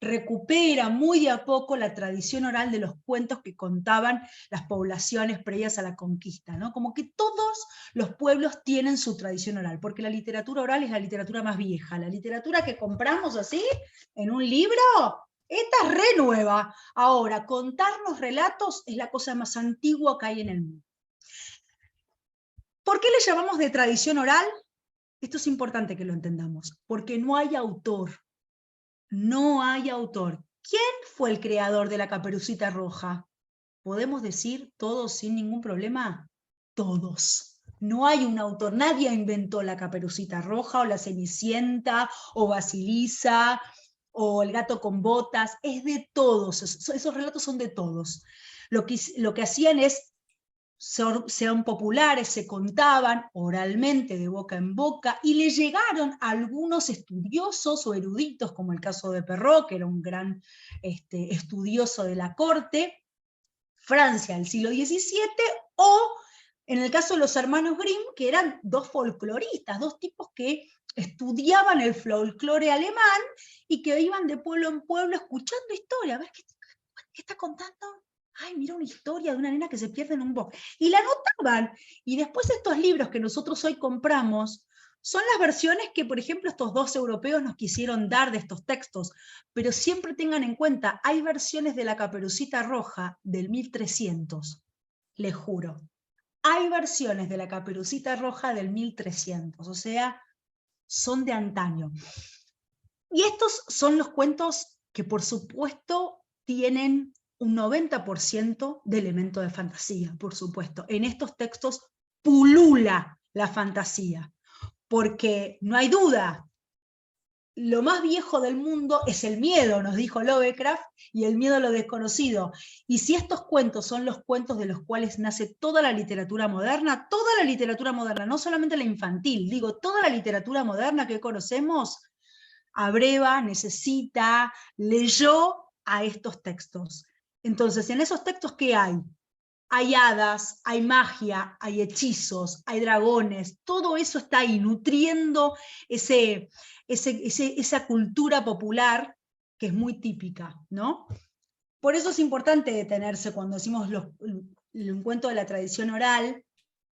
recupera muy de a poco la tradición oral de los cuentos que contaban las poblaciones previas a la conquista, ¿no? Como que todos los pueblos tienen su tradición oral, porque la literatura oral es la literatura más vieja. La literatura que compramos así, en un libro, esta es re nueva. Ahora, contarnos relatos es la cosa más antigua que hay en el mundo. ¿Por qué le llamamos de tradición oral? Esto es importante que lo entendamos, porque no hay autor. No hay autor. ¿Quién fue el creador de la Caperucita Roja? ¿Podemos decir todos sin ningún problema? Todos. No hay un autor, nadie inventó la Caperucita Roja, o la Cenicienta, o Basilisa, o el gato con botas, es de todos, esos relatos son de todos. Lo que hacían es, sean populares, se contaban oralmente de boca en boca, y le llegaron a algunos estudiosos o eruditos, como el caso de Perrault, que era un gran estudioso de la corte, Francia del siglo XVII, o en el caso de los hermanos Grimm, que eran 2 folcloristas, 2 tipos que estudiaban el folclore alemán y que iban de pueblo en pueblo escuchando historia. A ver, ¿qué está contando? Ay, mira una historia de una nena que se pierde en un bosque. Y la anotaban. Y después estos libros que nosotros hoy compramos son las versiones que, por ejemplo, estos 2 europeos nos quisieron dar de estos textos. Pero siempre tengan en cuenta, hay versiones de la Caperucita Roja del 1300, les juro. Hay versiones de la Caperucita Roja del 1300, o sea, son de antaño. Y estos son los cuentos que, por supuesto, tienen un 90% de elemento de fantasía, por supuesto. En estos textos pulula la fantasía, porque no hay duda, lo más viejo del mundo es el miedo, nos dijo Lovecraft, y el miedo a lo desconocido. Y si estos cuentos son los cuentos de los cuales nace toda la literatura moderna, no solamente la infantil, digo, toda la literatura moderna que conocemos, abreva, necesita, leyó a estos textos. Entonces, en esos textos, ¿qué hay? Hay hadas, hay magia, hay hechizos, hay dragones, todo eso está ahí, nutriendo esa cultura popular que es muy típica, ¿no? Por eso es importante detenerse cuando decimos el cuento de la tradición oral,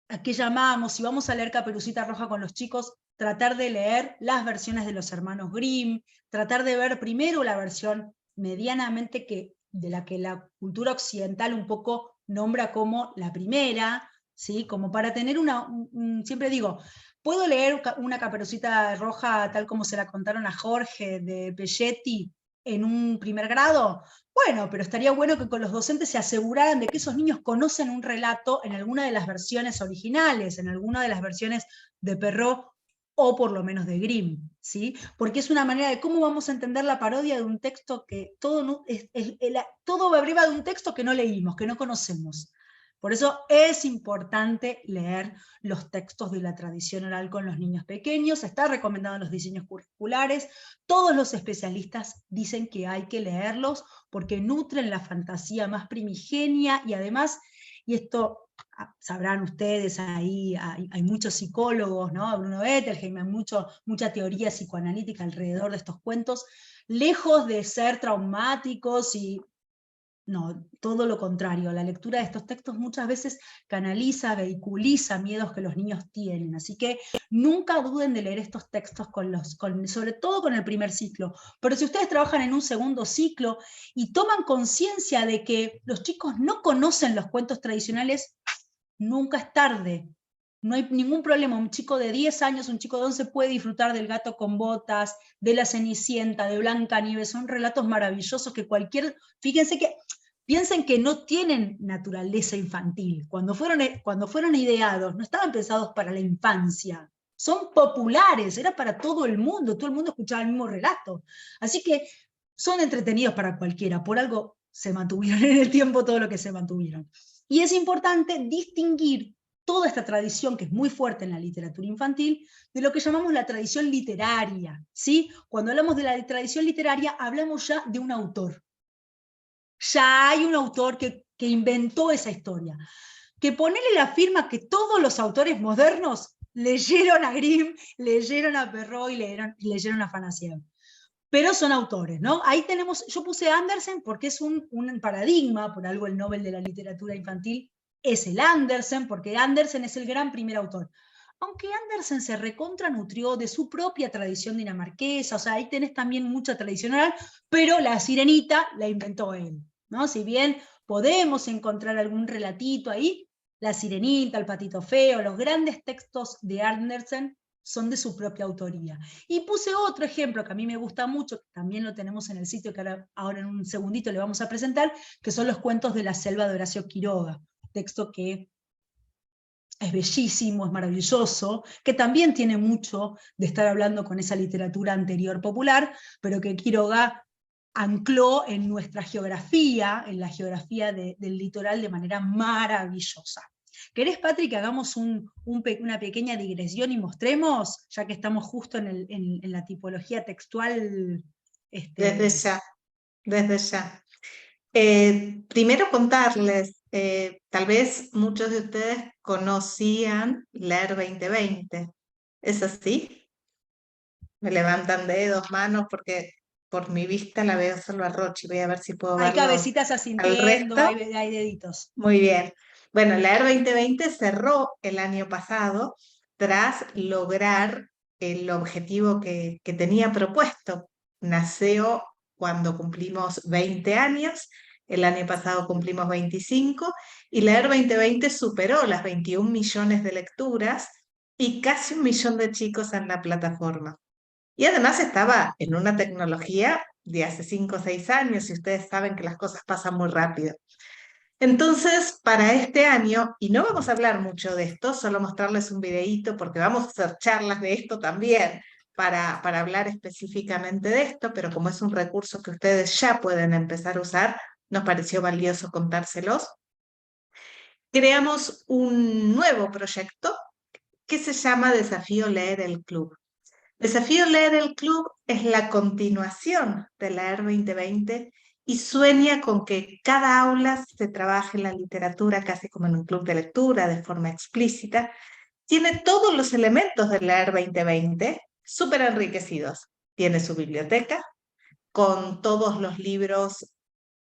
a qué llamamos, si vamos a leer Caperucita Roja con los chicos, tratar de leer las versiones de los hermanos Grimm, tratar de ver primero la versión medianamente de la que la cultura occidental un poco nombra como la primera, ¿sí? Como para tener siempre digo, ¿puedo leer una Caperucita Roja tal como se la contaron a Jorge de Pelletti en un primer grado? Bueno, pero estaría bueno que con los docentes se aseguraran de que esos niños conocen un relato en alguna de las versiones originales, en alguna de las versiones de Perrault, o por lo menos de Grimm, ¿sí? Porque es una manera de cómo vamos a entender la parodia de un texto que todo abreva de un texto que no leímos, que no conocemos. Por eso es importante leer los textos de la tradición oral con los niños pequeños, está recomendado en los diseños curriculares, todos los especialistas dicen que hay que leerlos porque nutren la fantasía más primigenia y además, y esto sabrán ustedes, hay muchos psicólogos, ¿no? Bruno Bettelheim, hay mucha teoría psicoanalítica alrededor de estos cuentos, lejos de ser traumáticos no, todo lo contrario, la lectura de estos textos muchas veces canaliza, vehiculiza miedos que los niños tienen, así que nunca duden de leer estos textos sobre todo con el primer ciclo, pero si ustedes trabajan en un segundo ciclo y toman conciencia de que los chicos no conocen los cuentos tradicionales, nunca es tarde, No hay ningún problema, un chico de 10 años, un chico de 11 puede disfrutar del Gato con Botas, de La Cenicienta, de Blancanieves, son relatos maravillosos que fíjense que, piensen que no tienen naturaleza infantil, cuando fueron ideados, no estaban pensados para la infancia, son populares, era para todo el mundo escuchaba el mismo relato, así que son entretenidos para cualquiera, por algo se mantuvieron en el tiempo todo lo que se mantuvieron. Y es importante distinguir toda esta tradición que es muy fuerte en la literatura infantil, de lo que llamamos la tradición literaria, ¿sí? Cuando hablamos de la tradición literaria, hablamos ya de un autor. Ya hay un autor que inventó esa historia. Que ponerle la firma que todos los autores modernos leyeron a Grimm, leyeron a Perrault y leyeron a Afanasiev. Pero son autores, ¿no? Ahí tenemos, yo puse Andersen porque es un paradigma, por algo el Nobel de la literatura infantil es el Andersen, porque Andersen es el gran primer autor. Aunque Andersen se recontranutrió de su propia tradición dinamarquesa, o sea, ahí tenés también mucha tradición oral, pero la Sirenita la inventó él, ¿no? Si bien podemos encontrar algún relatito ahí, la Sirenita, el Patito Feo, los grandes textos de Andersen son de su propia autoría. Y puse otro ejemplo que a mí me gusta mucho, que también lo tenemos en el sitio que ahora en un segundito le vamos a presentar, que son los cuentos de la selva de Horacio Quiroga, texto que es bellísimo, es maravilloso, que también tiene mucho de estar hablando con esa literatura anterior popular, pero que Quiroga ancló en nuestra geografía, en la geografía del litoral de manera maravillosa. ¿Querés, Patri, que hagamos una pequeña digresión y mostremos, ya que estamos justo en la tipología textual? Desde ya, desde ya. Primero contarles, tal vez muchos de ustedes conocían Leer 2020. ¿Es así? Me levantan dedos, manos, porque por mi vista la veo solo a Rochi. Voy a ver si puedo Hay verlo cabecitas al asintiendo, resto. hay deditos. Muy bien. Bueno, Leer 2020 cerró el año pasado tras lograr el objetivo que tenía propuesto. Nació cuando cumplimos 20 años, el año pasado cumplimos 25, y Leer 2020 superó las 21 millones de lecturas y casi 1 millón de chicos en la plataforma. Y además estaba en una tecnología de hace 5 o 6 años, y ustedes saben que las cosas pasan muy rápido. Entonces, para este año, y no vamos a hablar mucho de esto, solo mostrarles un videíto porque vamos a hacer charlas de esto también para hablar específicamente de esto, pero como es un recurso que ustedes ya pueden empezar a usar, nos pareció valioso contárselos. Creamos un nuevo proyecto que se llama Desafío Leer el Club. Desafío Leer el Club es la continuación de Leer 2020 y sueña con que cada aula se trabaje la literatura casi como en un club de lectura, de forma explícita. Tiene todos los elementos de Leer 2020 súper enriquecidos. Tiene su biblioteca con todos los libros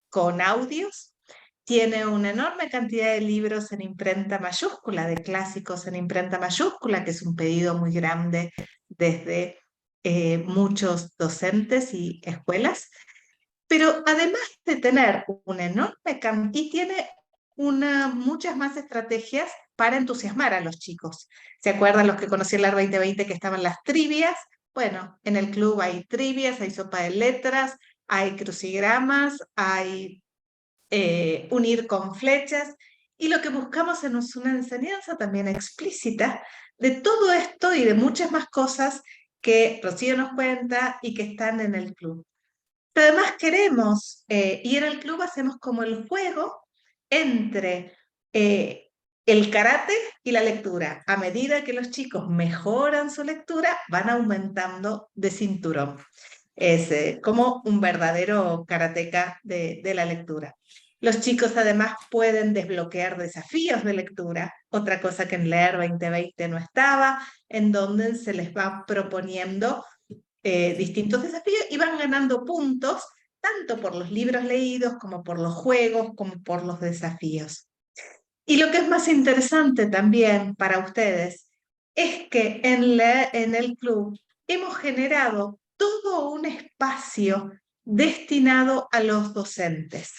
con audios. Tiene una enorme cantidad de libros en imprenta mayúscula, de clásicos en imprenta mayúscula, que es un pedido muy grande desde muchos docentes y escuelas. Pero además de tener una enorme cantidad, y tiene muchas más estrategias para entusiasmar a los chicos. ¿Se acuerdan los que conocían el 2020 que estaban las trivias? Bueno, en el club hay trivias, hay sopa de letras, hay crucigramas, hay unir con flechas, y lo que buscamos es una enseñanza también explícita de todo esto y de muchas más cosas que Rocío nos cuenta y que están en el club. Pero además queremos, y en el club hacemos como el juego entre el karate y la lectura. A medida que los chicos mejoran su lectura, van aumentando de cinturón. Es como un verdadero karateca de la lectura. Los chicos además pueden desbloquear desafíos de lectura, otra cosa que en Leer 2020 no estaba, en donde se les va proponiendo distintos desafíos y van ganando puntos, tanto por los libros leídos como por los juegos, como por los desafíos. Y lo que es más interesante también para ustedes es que en el club hemos generado todo un espacio destinado a los docentes.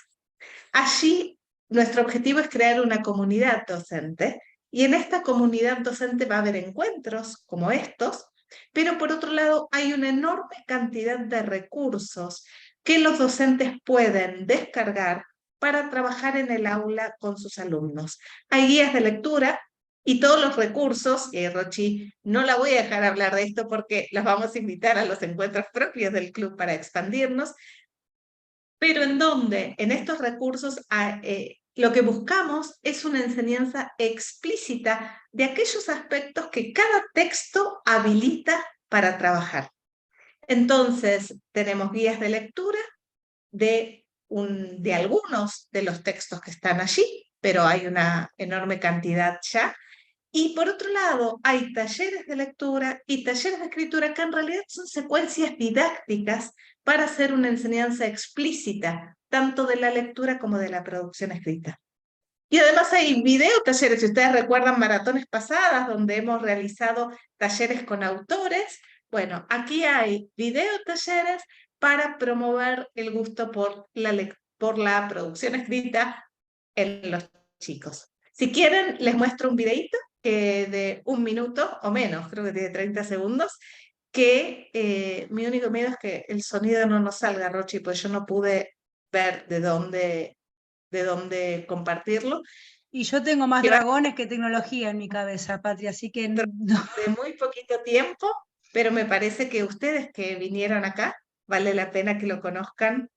Allí nuestro objetivo es crear una comunidad docente Y en esta comunidad docente va a haber encuentros como estos, pero por otro lado hay una enorme cantidad de recursos que los docentes pueden descargar para trabajar en el aula con sus alumnos. Hay guías de lectura y todos los recursos, y Rochi, no la voy a dejar hablar de esto porque las vamos a invitar a los encuentros propios del club para expandirnos, pero en donde en estos recursos lo que buscamos es una enseñanza explícita de aquellos aspectos que cada texto habilita para trabajar. Entonces, tenemos guías de lectura de algunos de los textos que están allí, pero hay una enorme cantidad ya. Y por otro lado, hay talleres de lectura y talleres de escritura que en realidad son secuencias didácticas para hacer una enseñanza explícita, tanto de la lectura como de la producción escrita. Y además hay videotalleres, si ustedes recuerdan maratones pasadas donde hemos realizado talleres con autores, bueno, aquí hay videotalleres para promover el gusto por la producción escrita en los chicos. Si quieren, les muestro un videíto de 1 minuto o menos, creo que tiene 30 segundos, que mi único miedo es que el sonido no nos salga, Rochi, pues yo no pude ver de dónde compartirlo. Y yo tengo más Que va dragones que tecnología en mi cabeza, Patria, así que no. de muy poquito tiempo, pero me parece que ustedes que vinieron acá, vale la pena que lo conozcan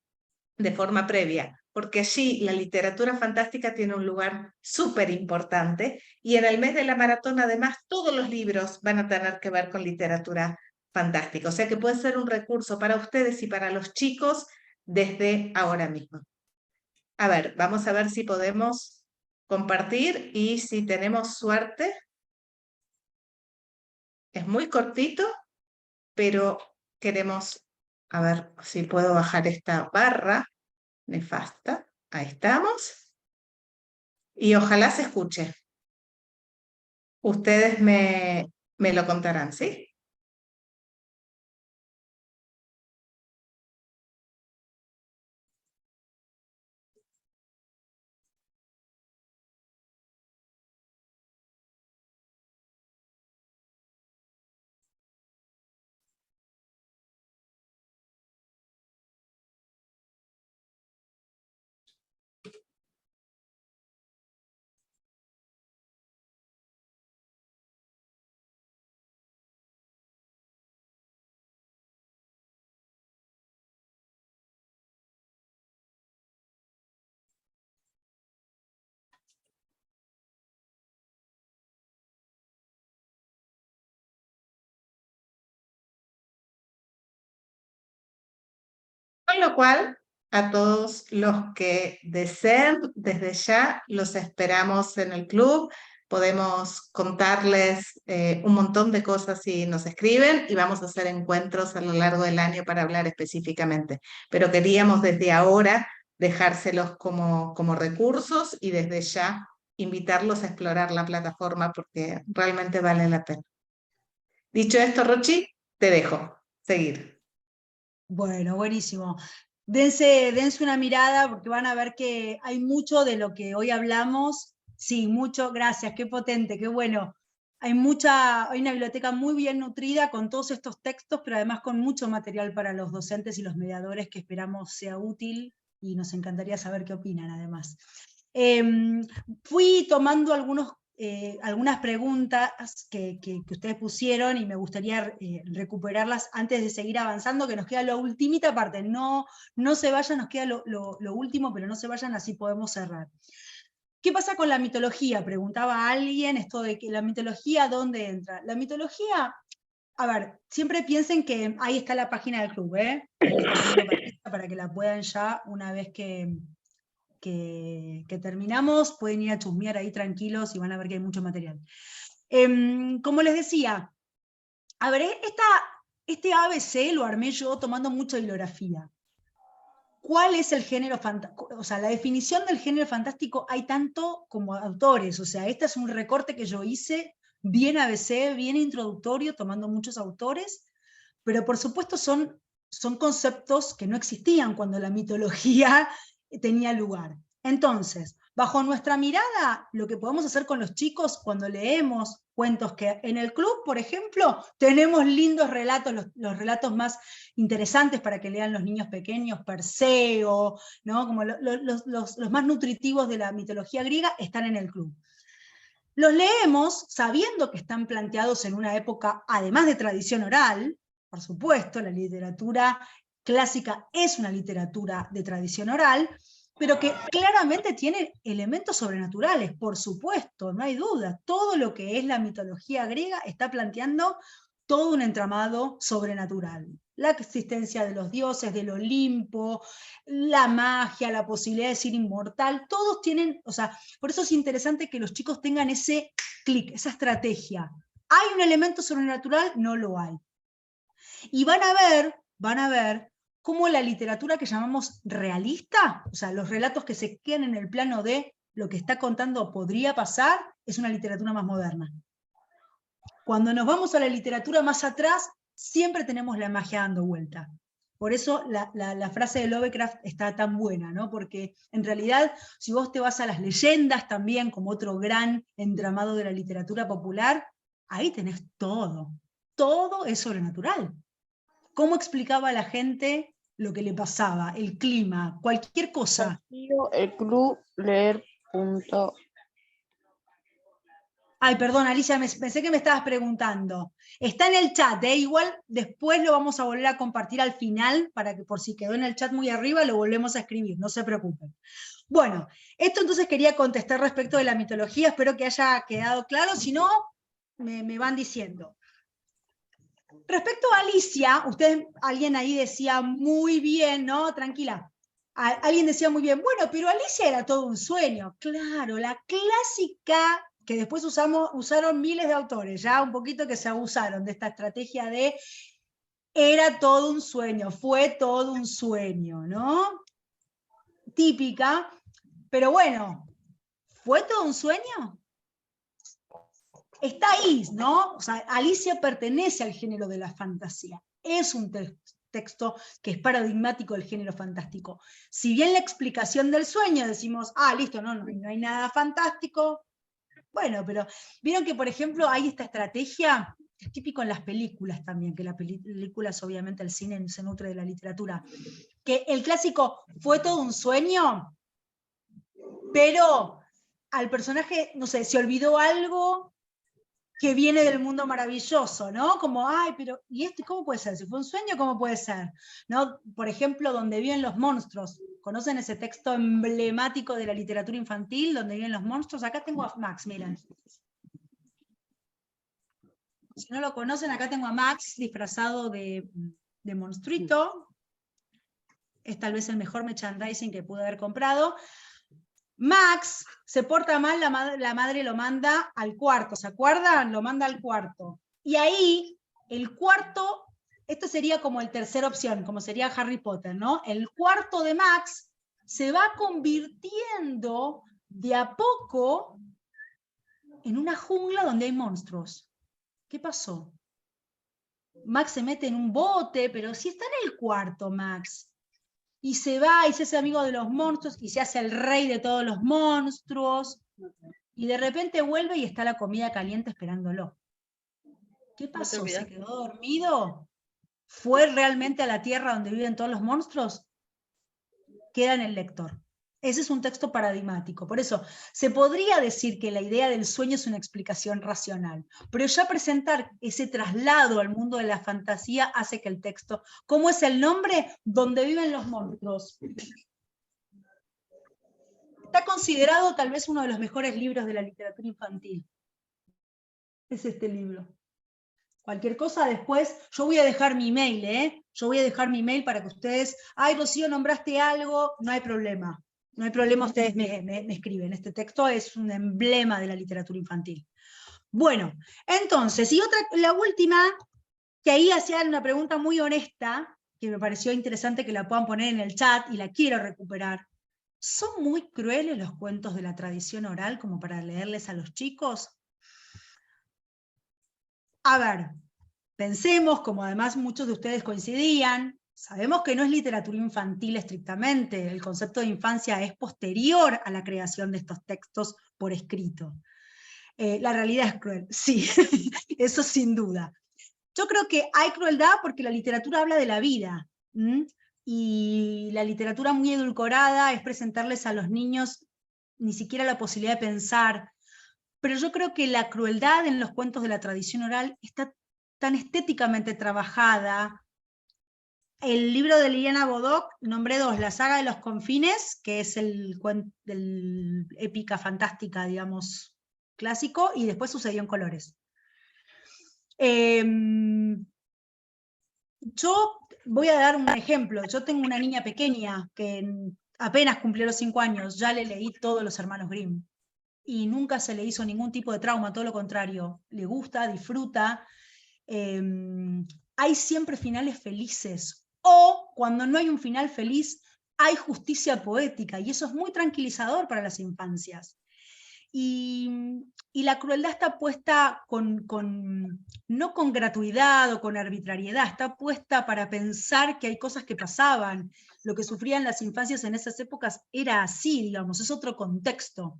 de forma previa, porque allí la literatura fantástica tiene un lugar súper importante y en el mes de la maratón además todos los libros van a tener que ver con literatura fantástica, o sea que puede ser un recurso para ustedes y para los chicos desde ahora mismo. A ver, vamos a ver si podemos compartir y si tenemos suerte. Es muy cortito, pero queremos, a ver si puedo bajar esta barra nefasta. Ahí estamos. Y ojalá se escuche. Ustedes me lo contarán, ¿sí? Con lo cual, a todos los que deseen, desde ya los esperamos en el club. Podemos contarles un montón de cosas si nos escriben y vamos a hacer encuentros a lo largo del año para hablar específicamente. Pero queríamos desde ahora dejárselos como recursos y desde ya invitarlos a explorar la plataforma porque realmente vale la pena. Dicho esto, Rochi, te dejo seguir. Bueno, buenísimo. Dense una mirada porque van a ver que hay mucho de lo que hoy hablamos. Sí, mucho, gracias, qué potente, qué bueno. Hay una biblioteca muy bien nutrida con todos estos textos, pero además con mucho material para los docentes y los mediadores que esperamos sea útil y nos encantaría saber qué opinan además. Fui tomando algunas preguntas que ustedes pusieron y me gustaría recuperarlas antes de seguir avanzando, que nos queda la ultimita parte. No se vayan, nos queda lo último, pero no se vayan, así podemos cerrar. ¿Qué pasa con la mitología? Preguntaba alguien, esto de que la mitología, ¿dónde entra? La mitología, a ver, siempre piensen que ahí está la página del club, ¿eh? Ahí está poniendo para que la puedan ya, una vez que terminamos, pueden ir a chusmear ahí tranquilos y van a ver que hay mucho material. Como les decía, a ver, este ABC lo armé yo tomando mucha bibliografía. ¿Cuál es el género fantástico? O sea, la definición del género fantástico hay tanto como autores, o sea, este es un recorte que yo hice, bien ABC, bien introductorio, tomando muchos autores, pero por supuesto son conceptos que no existían cuando la mitología tenía lugar. Entonces, Bajo nuestra mirada, lo que podemos hacer con los chicos cuando leemos cuentos, que en el club, por ejemplo, tenemos lindos relatos, los relatos más interesantes para que lean los niños pequeños, Perseo, ¿no? Como los más nutritivos de la mitología griega están en el club. Los leemos sabiendo que están planteados en una época, además de tradición oral, por supuesto, la literatura clásica es una literatura de tradición oral, pero que claramente tiene elementos sobrenaturales, por supuesto, no hay duda. Todo lo que es la mitología griega está planteando todo un entramado sobrenatural. La existencia de los dioses, del Olimpo, la magia, la posibilidad de ser inmortal, todos tienen, o sea, por eso es interesante que los chicos tengan ese clic, esa estrategia. ¿Hay un elemento sobrenatural? No lo hay. Y van a ver cómo la literatura que llamamos realista, o sea, los relatos que se quedan en el plano de lo que está contando podría pasar, es una literatura más moderna. Cuando nos vamos a la literatura más atrás, siempre tenemos la magia dando vuelta. Por eso la frase de Lovecraft está tan buena, ¿no? Porque en realidad, si vos te vas a las leyendas también, como otro gran entramado de la literatura popular, ahí tenés todo. Todo es sobrenatural. ¿Cómo explicaba a la gente lo que le pasaba, el clima, cualquier cosa? El club leer. Ay, perdón, Alicia, pensé que me estabas preguntando. Está en el chat, igual después lo vamos a volver a compartir al final, para que por si quedó en el chat muy arriba, lo volvemos a escribir, no se preocupen. Bueno, esto entonces quería contestar respecto de la mitología, espero que haya quedado claro, si no, me van diciendo. Respecto a Alicia, alguien ahí decía muy bien, ¿no? Tranquila. Alguien decía muy bien, bueno, pero Alicia era todo un sueño. Claro, la clásica que después usaron miles de autores, ya un poquito que se abusaron de esta estrategia de era todo un sueño, fue todo un sueño, ¿no? Típica, pero bueno, ¿fue todo un sueño? Está ahí, ¿no? O sea, Alicia pertenece al género de la fantasía. Es un texto que es paradigmático del género fantástico. Si bien la explicación del sueño decimos, listo, no hay nada fantástico. Bueno, pero vieron que, por ejemplo, hay esta estrategia, es típico en las películas también, que las películas, obviamente, el cine se nutre de la literatura, que el clásico fue todo un sueño, pero al personaje, no sé, se olvidó algo que viene del mundo maravilloso, ¿no? Como, pero, ¿y esto cómo puede ser? Si fue un sueño, ¿cómo puede ser? ¿No? Por ejemplo, donde viven los monstruos. ¿Conocen ese texto emblemático de la literatura infantil, donde viven los monstruos? Acá tengo a Max, miren. Si no lo conocen, acá tengo a Max disfrazado de monstruito. Es tal vez el mejor merchandising que pude haber comprado. Max se porta mal, la madre lo manda al cuarto, ¿se acuerdan? Lo manda al cuarto. Y ahí, el cuarto, esto sería como el tercera opción, como sería Harry Potter, ¿no? El cuarto de Max se va convirtiendo de a poco en una jungla donde hay monstruos. ¿Qué pasó? Max se mete en un bote, pero sí está en el cuarto, Max. Y se va y se hace amigo de los monstruos y se hace el rey de todos los monstruos. Y de repente vuelve y está la comida caliente esperándolo. ¿Qué pasó? ¿Se quedó dormido? ¿Fue realmente a la tierra donde viven todos los monstruos? Queda en el lector. Ese es un texto paradigmático. Por eso, se podría decir que la idea del sueño es una explicación racional, pero ya presentar ese traslado al mundo de la fantasía hace que el texto, ¿cómo es el nombre? Donde viven los monstruos. Está considerado tal vez uno de los mejores libros de la literatura infantil. Es este libro. Cualquier cosa después, yo voy a dejar mi email, Yo voy a dejar mi email para que ustedes, Rocío, nombraste algo, no hay problema. No hay problema, ustedes me escriben. Este texto es un emblema de la literatura infantil. Bueno, entonces, y la última, que ahí hacían una pregunta muy honesta, que me pareció interesante que la puedan poner en el chat, y la quiero recuperar. ¿Son muy crueles los cuentos de la tradición oral como para leerles a los chicos? A ver, pensemos, como además muchos de ustedes coincidían, Sabemos que no es literatura infantil estrictamente, el concepto de infancia es posterior a la creación de estos textos por escrito. La realidad es cruel, sí, eso sin duda. Yo creo que hay crueldad porque la literatura habla de la vida, ¿m? Y la literatura muy edulcorada es presentarles a los niños ni siquiera la posibilidad de pensar, pero yo creo que la crueldad en los cuentos de la tradición oral está tan estéticamente trabajada. El libro de Liliana Bodoc, nombré 2, La saga de los confines, que es el épica fantástica, digamos, clásico, y después Sucedió en colores. Yo voy a dar un ejemplo. Yo tengo una niña pequeña que apenas cumplió los 5 años, ya le leí todos los hermanos Grimm. Y nunca se le hizo ningún tipo de trauma, todo lo contrario. Le gusta, disfruta. Hay siempre finales felices. O cuando no hay un final feliz, hay justicia poética. Y eso es muy tranquilizador para las infancias. Y la crueldad está puesta no con gratuidad o con arbitrariedad, está puesta para pensar que hay cosas que pasaban. Lo que sufrían las infancias en esas épocas era así, digamos, es otro contexto.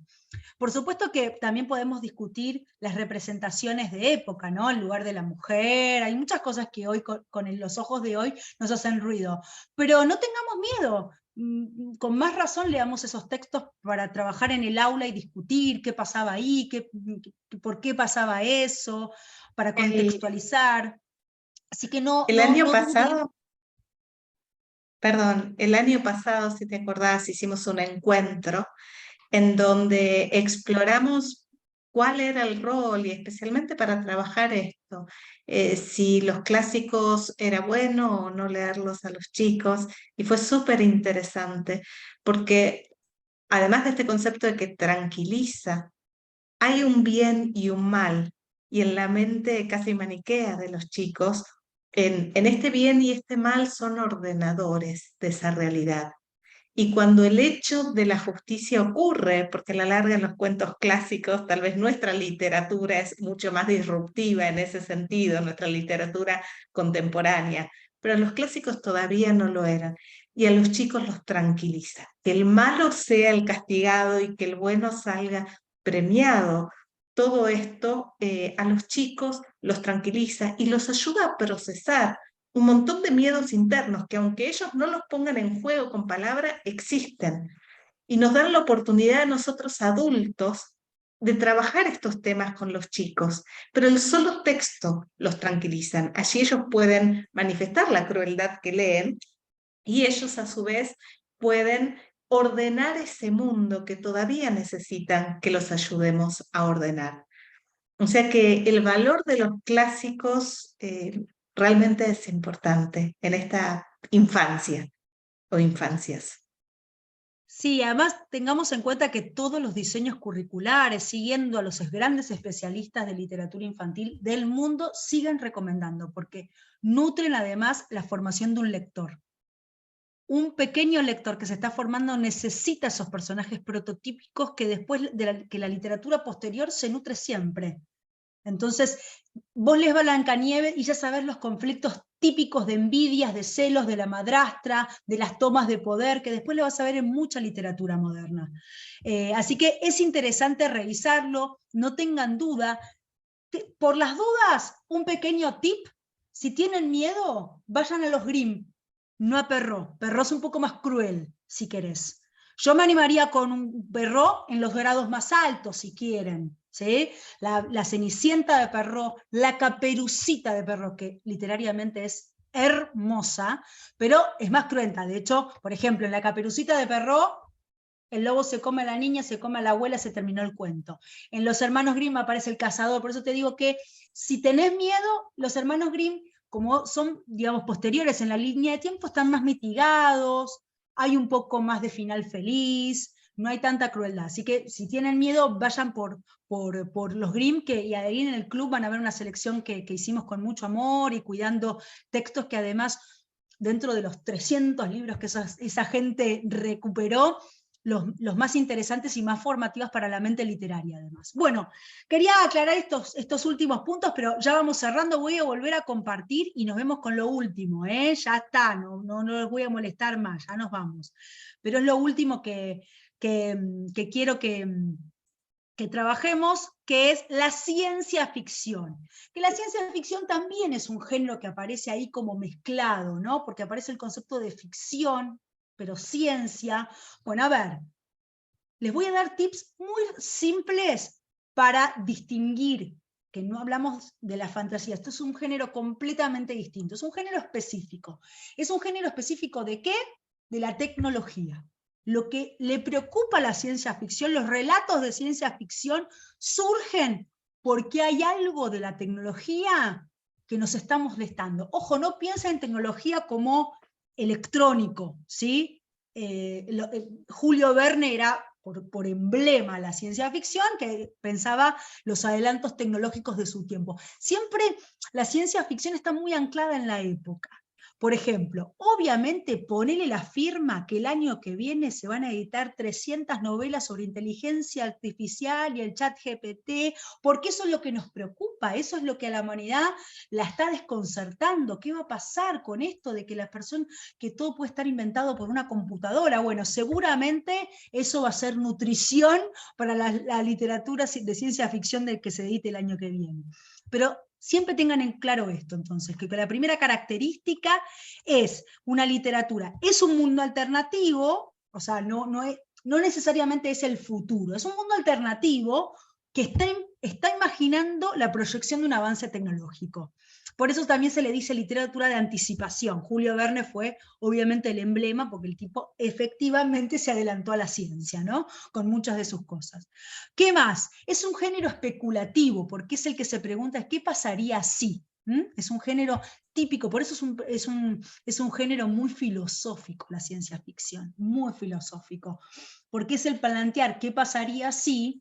Por supuesto que también podemos discutir las representaciones de época, ¿no? El lugar de la mujer, hay muchas cosas que hoy, con los ojos de hoy, nos hacen ruido. Pero no tengamos miedo, con más razón leamos esos textos para trabajar en el aula y discutir qué pasaba ahí, por qué pasaba eso, para contextualizar. Así que no año duden. pasado, perdón, el año pasado, si te acordás, hicimos un encuentro en donde exploramos cuál era el rol y especialmente para trabajar esto, si los clásicos era bueno o no leerlos a los chicos, y fue súper interesante porque además de este concepto de que tranquiliza, hay un bien y un mal, y en la mente casi maniquea de los chicos, en este bien y este mal son ordenadores de esa realidad. Y cuando el hecho de la justicia ocurre, porque a la larga en los cuentos clásicos tal vez nuestra literatura es mucho más disruptiva en ese sentido, nuestra literatura contemporánea, pero los clásicos todavía no lo eran. Y a los chicos los tranquiliza. Que el malo sea el castigado y que el bueno salga premiado. Todo esto a los chicos los tranquiliza y los ayuda a procesar un montón de miedos internos que aunque ellos no los pongan en juego con palabras, existen y nos dan la oportunidad a nosotros adultos de trabajar estos temas con los chicos, pero el solo texto los tranquilizan. Allí ellos pueden manifestar la crueldad que leen y ellos a su vez pueden ordenar ese mundo que todavía necesitan que los ayudemos a ordenar. O sea que el valor de los clásicos realmente es importante en esta infancia o infancias. Sí, además tengamos en cuenta que todos los diseños curriculares, siguiendo a los grandes especialistas de literatura infantil del mundo, siguen recomendando, porque nutren además la formación de un lector. Un pequeño lector que se está formando necesita esos personajes prototípicos que después que la literatura posterior se nutre siempre. Entonces, vos lees Blancanieves y ya sabés los conflictos típicos de envidias, de celos, de la madrastra, de las tomas de poder, que después lo vas a ver en mucha literatura moderna. Así que es interesante revisarlo, no tengan duda. Por las dudas, un pequeño tip: si tienen miedo, vayan a los Grimm, no a Perrault. Perrault es un poco más cruel, si querés. Yo me animaría con un Perrault en los grados más altos, si quieren. ¿Sí? La Cenicienta de Perrault, la Caperucita de Perrault, que literariamente es hermosa, pero es más cruenta. De hecho, por ejemplo, en la Caperucita de Perrault, el lobo se come a la niña, se come a la abuela, se terminó el cuento. En los hermanos Grimm aparece el cazador, por eso te digo que si tenés miedo, los hermanos Grimm, como son, digamos, posteriores en la línea de tiempo, están más mitigados, hay un poco más de final feliz, no hay tanta crueldad. Así que si tienen miedo, vayan por los Grimm, y ahí en el club van a ver una selección que hicimos con mucho amor y cuidando textos que además, dentro de los 300 libros que esa gente recuperó, los más interesantes y más formativos para la mente literaria, además. Bueno, quería aclarar estos últimos puntos, pero ya vamos cerrando, voy a volver a compartir y nos vemos con lo último, ya está, no los voy a molestar más, ya nos vamos. Pero es lo último que quiero que trabajemos, que es la ciencia ficción. Que la ciencia ficción también es un género que aparece ahí como mezclado, ¿no? Porque aparece el concepto de ficción, pero ciencia. Bueno, a ver, les voy a dar tips muy simples para distinguir, que no hablamos de la fantasía, esto es un género completamente distinto, es un género específico. ¿Es un género específico de qué? De la tecnología. Lo que le preocupa a la ciencia ficción, los relatos de ciencia ficción surgen porque hay algo de la tecnología que nos está molestando. Ojo, no piensa en tecnología como electrónico, ¿sí? Julio Verne era por emblema la ciencia ficción, que pensaba los adelantos tecnológicos de su tiempo. Siempre la ciencia ficción está muy anclada en la época. Por ejemplo, obviamente ponele la firma que el año que viene se van a editar 300 novelas sobre inteligencia artificial y el chat GPT, porque eso es lo que nos preocupa, eso es lo que a la humanidad la está desconcertando. ¿Qué va a pasar con esto de que la persona, que todo puede estar inventado por una computadora? Bueno, seguramente eso va a ser nutrición para la literatura de ciencia ficción del que se edite el año que viene. Pero siempre tengan en claro esto, entonces, que la primera característica es una literatura, es un mundo alternativo, o sea, no necesariamente es el futuro, es un mundo alternativo que está imaginando la proyección de un avance tecnológico. Por eso también se le dice literatura de anticipación. Julio Verne fue obviamente el emblema, porque el tipo efectivamente se adelantó a la ciencia, ¿no? Con muchas de sus cosas. ¿Qué más? Es un género especulativo, porque es el que se pregunta ¿qué pasaría si? Es un género típico, por eso es un género muy filosófico la ciencia ficción, muy filosófico, porque es el plantear qué pasaría si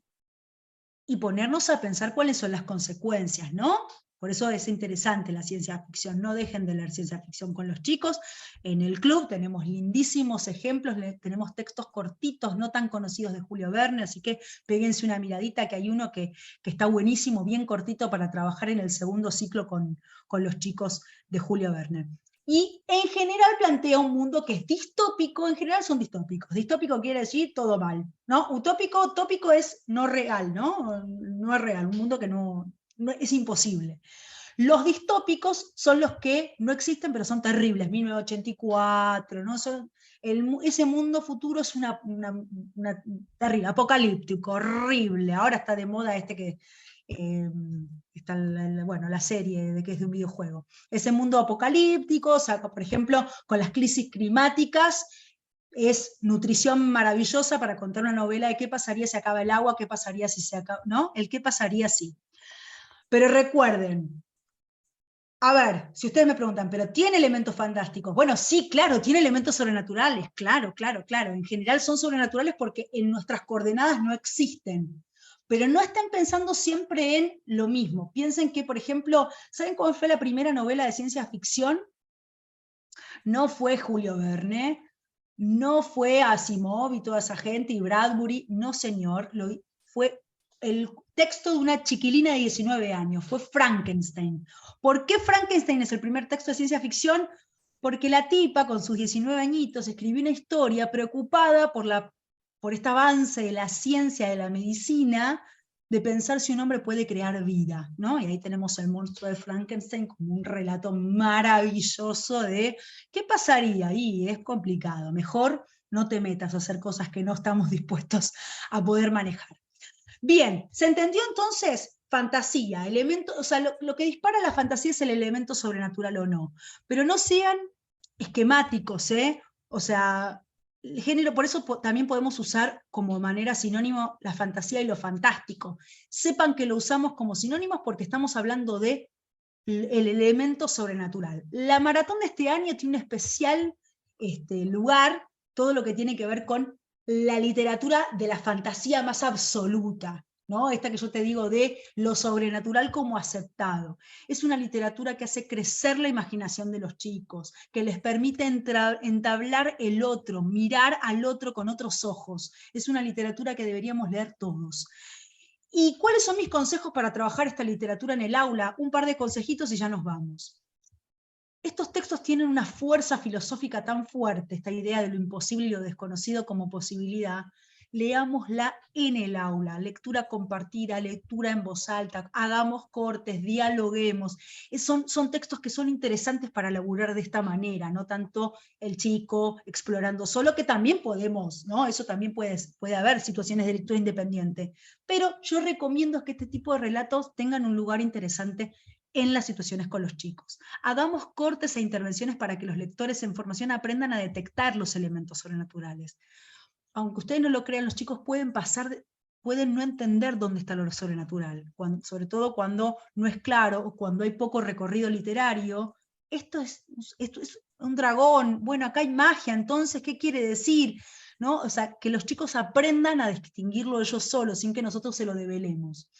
y ponernos a pensar cuáles son las consecuencias, ¿no? Por eso es interesante la ciencia ficción. No dejen de leer ciencia ficción con los chicos. En el club tenemos lindísimos ejemplos, tenemos textos cortitos, no tan conocidos de Julio Verne, así que péguense una miradita, que hay uno que está buenísimo, bien cortito para trabajar en el segundo ciclo con los chicos de Julio Verne. Y en general plantea un mundo que es distópico, en general son distópicos. Distópico quiere decir todo mal, ¿no? Utópico es no real, ¿no? No es real, un mundo que no es imposible. Los distópicos son los que no existen, pero son terribles, 1984, ¿no? Ese mundo futuro es una terrible, apocalíptico, horrible. Ahora está de moda que está la serie de que es de un videojuego. Ese mundo apocalíptico, o sea, por ejemplo, con las crisis climáticas, es nutrición maravillosa para contar una novela de qué pasaría si acaba el agua, qué pasaría si se acaba, ¿no? El qué pasaría si. Pero recuerden, a ver, si ustedes me preguntan, ¿pero tiene elementos fantásticos? Bueno, sí, claro, tiene elementos sobrenaturales, claro. En general son sobrenaturales porque en nuestras coordenadas no existen. Pero no estén pensando siempre en lo mismo. Piensen que, por ejemplo, ¿saben cuál fue la primera novela de ciencia ficción? No fue Julio Verne, no fue Asimov y toda esa gente, y Bradbury, no señor, fue el texto de una chiquilina de 19 años, fue Frankenstein. ¿Por qué Frankenstein es el primer texto de ciencia ficción? Porque la tipa, con sus 19 añitos, escribió una historia preocupada por este avance de la ciencia, de la medicina, de pensar si un hombre puede crear vida, ¿no? Y ahí tenemos el monstruo de Frankenstein como un relato maravilloso de ¿qué pasaría? Y es complicado, mejor no te metas a hacer cosas que no estamos dispuestos a poder manejar. Bien, ¿se entendió entonces? Fantasía, elemento, o sea, lo que dispara la fantasía es el elemento sobrenatural o no, pero no sean esquemáticos, o sea, el género, por eso también podemos usar como manera sinónimo la fantasía y lo fantástico. Sepan que lo usamos como sinónimos porque estamos hablando de el elemento sobrenatural. La maratón de este año tiene un especial lugar, todo lo que tiene que ver con la literatura de la fantasía más absoluta, ¿no? Esta que yo te digo de lo sobrenatural como aceptado. Es una literatura que hace crecer la imaginación de los chicos, que les permite entablar el otro, mirar al otro con otros ojos. Es una literatura que deberíamos leer todos. ¿Y cuáles son mis consejos para trabajar esta literatura en el aula? Un par de consejitos y ya nos vamos. Estos textos tienen una fuerza filosófica tan fuerte, esta idea de lo imposible y lo desconocido como posibilidad. Leámosla en el aula, lectura compartida, lectura en voz alta, hagamos cortes, dialoguemos. Son textos que son interesantes para laburar de esta manera, no tanto el chico explorando solo, que también podemos, ¿no? Eso también puede haber situaciones de lectura independiente. Pero yo recomiendo que este tipo de relatos tengan un lugar interesante en las situaciones con los chicos. Hagamos cortes e intervenciones para que los lectores en formación aprendan a detectar los elementos sobrenaturales. Aunque ustedes no lo crean, los chicos pueden no entender dónde está lo sobrenatural, sobre todo cuando no es claro o cuando hay poco recorrido literario. Esto es un dragón, bueno, acá hay magia, entonces, ¿qué quiere decir? ¿No? O sea, que los chicos aprendan a distinguirlo ellos solos, sin que nosotros se lo develemos.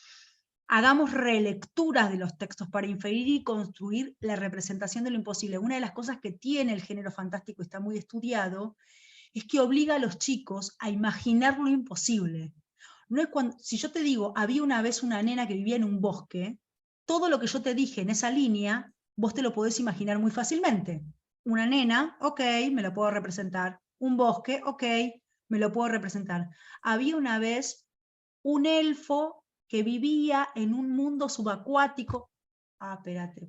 Hagamos relecturas de los textos para inferir y construir la representación de lo imposible. Una de las cosas que tiene el género fantástico, está muy estudiado, es que obliga a los chicos a imaginar lo imposible. No es si yo te digo, había una vez una nena que vivía en un bosque, todo lo que yo te dije en esa línea, vos te lo podés imaginar muy fácilmente. Una nena, ok, me lo puedo representar. Un bosque, ok, me lo puedo representar. Había una vez un elfo que vivía en un mundo subacuático. Espérate.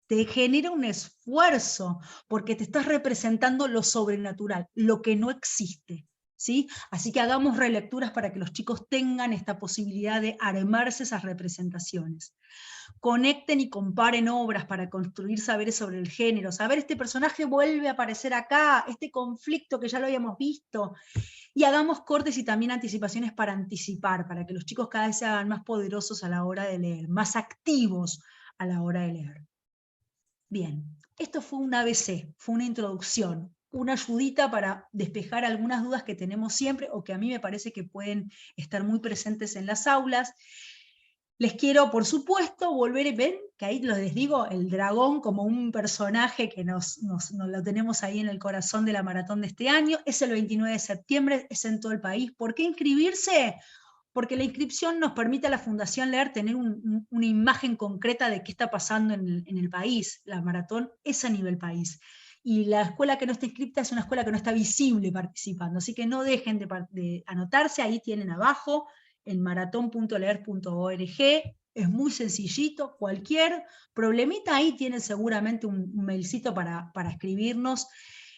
Te genera un esfuerzo, porque te estás representando lo sobrenatural, lo que no existe, ¿sí? Así que hagamos relecturas para que los chicos tengan esta posibilidad de armarse esas representaciones. Conecten y comparen obras para construir saberes sobre el género. Saber, este personaje vuelve a aparecer acá, este conflicto que ya lo habíamos visto. Y hagamos cortes y también anticipaciones para anticipar, para que los chicos cada vez se hagan más poderosos a la hora de leer, más activos a la hora de leer. Bien, esto fue un ABC, fue una introducción, una ayudita para despejar algunas dudas que tenemos siempre o que a mí me parece que pueden estar muy presentes en las aulas. Les quiero, por supuesto, ven que ahí les digo, el dragón como un personaje que nos lo tenemos ahí en el corazón de la maratón de este año. Es el 29 de septiembre, es en todo el país. ¿Por qué inscribirse? Porque la inscripción nos permite a la Fundación Leer tener una imagen concreta de qué está pasando en el país. La maratón es a nivel país. Y la escuela que no está inscripta es una escuela que no está visible participando. Así que no dejen de anotarse, ahí tienen abajo, en maratón.leer.org. Es muy sencillito, cualquier problemita ahí tienen seguramente un mailcito para escribirnos.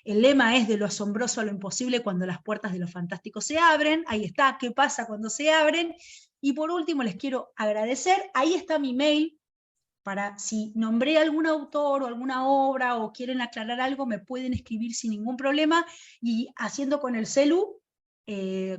El lema es de lo asombroso a lo imposible cuando las puertas de lo fantástico se abren. Ahí está, ¿qué pasa cuando se abren? Y por último les quiero agradecer, ahí está mi mail, para si nombré algún autor o alguna obra o quieren aclarar algo, me pueden escribir sin ningún problema, y haciendo con el celu,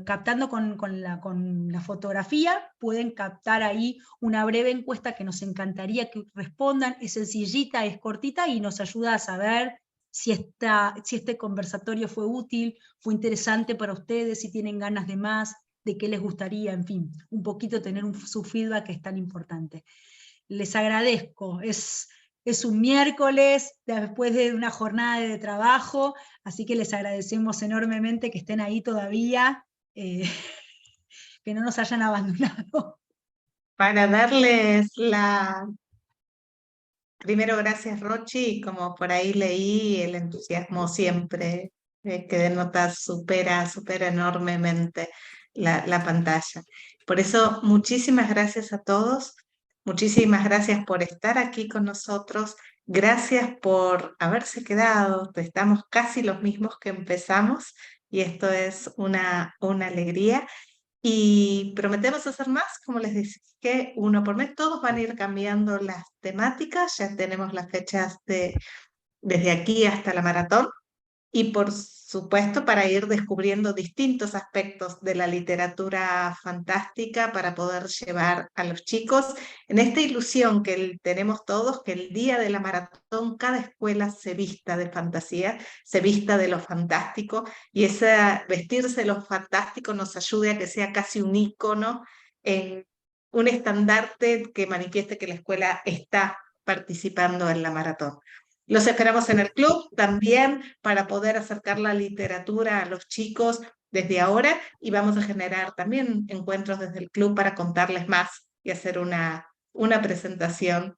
captando con la fotografía, pueden captar ahí una breve encuesta que nos encantaría que respondan. Es sencillita, es cortita y nos ayuda a saber si este conversatorio fue útil, fue interesante para ustedes, si tienen ganas de más, de qué les gustaría, en fin, un poquito tener su feedback, que es tan importante. Les agradezco, es un miércoles después de una jornada de trabajo, así que les agradecemos enormemente que estén ahí todavía, que no nos hayan abandonado. Para darles Primero, gracias Rochi, como por ahí leí, el entusiasmo siempre que denota supera enormemente la pantalla. Por eso, muchísimas gracias a todos, muchísimas gracias por estar aquí con nosotros, gracias por haberse quedado, estamos casi los mismos que empezamos y esto es una alegría. Y prometemos hacer más, como les dije, que uno por mes, todos van a ir cambiando las temáticas, ya tenemos las fechas desde aquí hasta la maratón, y por supuesto para ir descubriendo distintos aspectos de la literatura fantástica para poder llevar a los chicos en esta ilusión que tenemos todos, que el día de la maratón cada escuela se vista de fantasía, se vista de lo fantástico, y ese vestirse de lo fantástico nos ayude a que sea casi un ícono en un estandarte que manifieste que la escuela está participando en la maratón. Los esperamos en el club también para poder acercar la literatura a los chicos desde ahora, y vamos a generar también encuentros desde el club para contarles más y hacer una presentación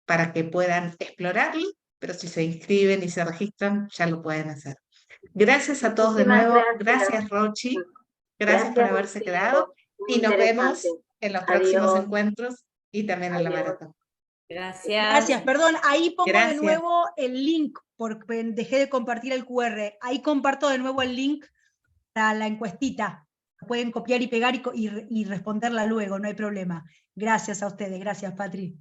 para que puedan explorarlo, pero si se inscriben y se registran, ya lo pueden hacer. Gracias a todos de Muchísimas nuevo. gracias. Gracias, Rochi. Gracias por haberse Rocío. quedado. Y nos vemos en los próximos Adiós. encuentros y también en la Adiós. maratón. Gracias, perdón, ahí pongo de Gracias. nuevo el link, porque dejé de compartir el QR. Ahí comparto de nuevo el link para la encuestita. Pueden copiar y pegar y responderla luego, no hay problema. Gracias a ustedes, gracias, Patri.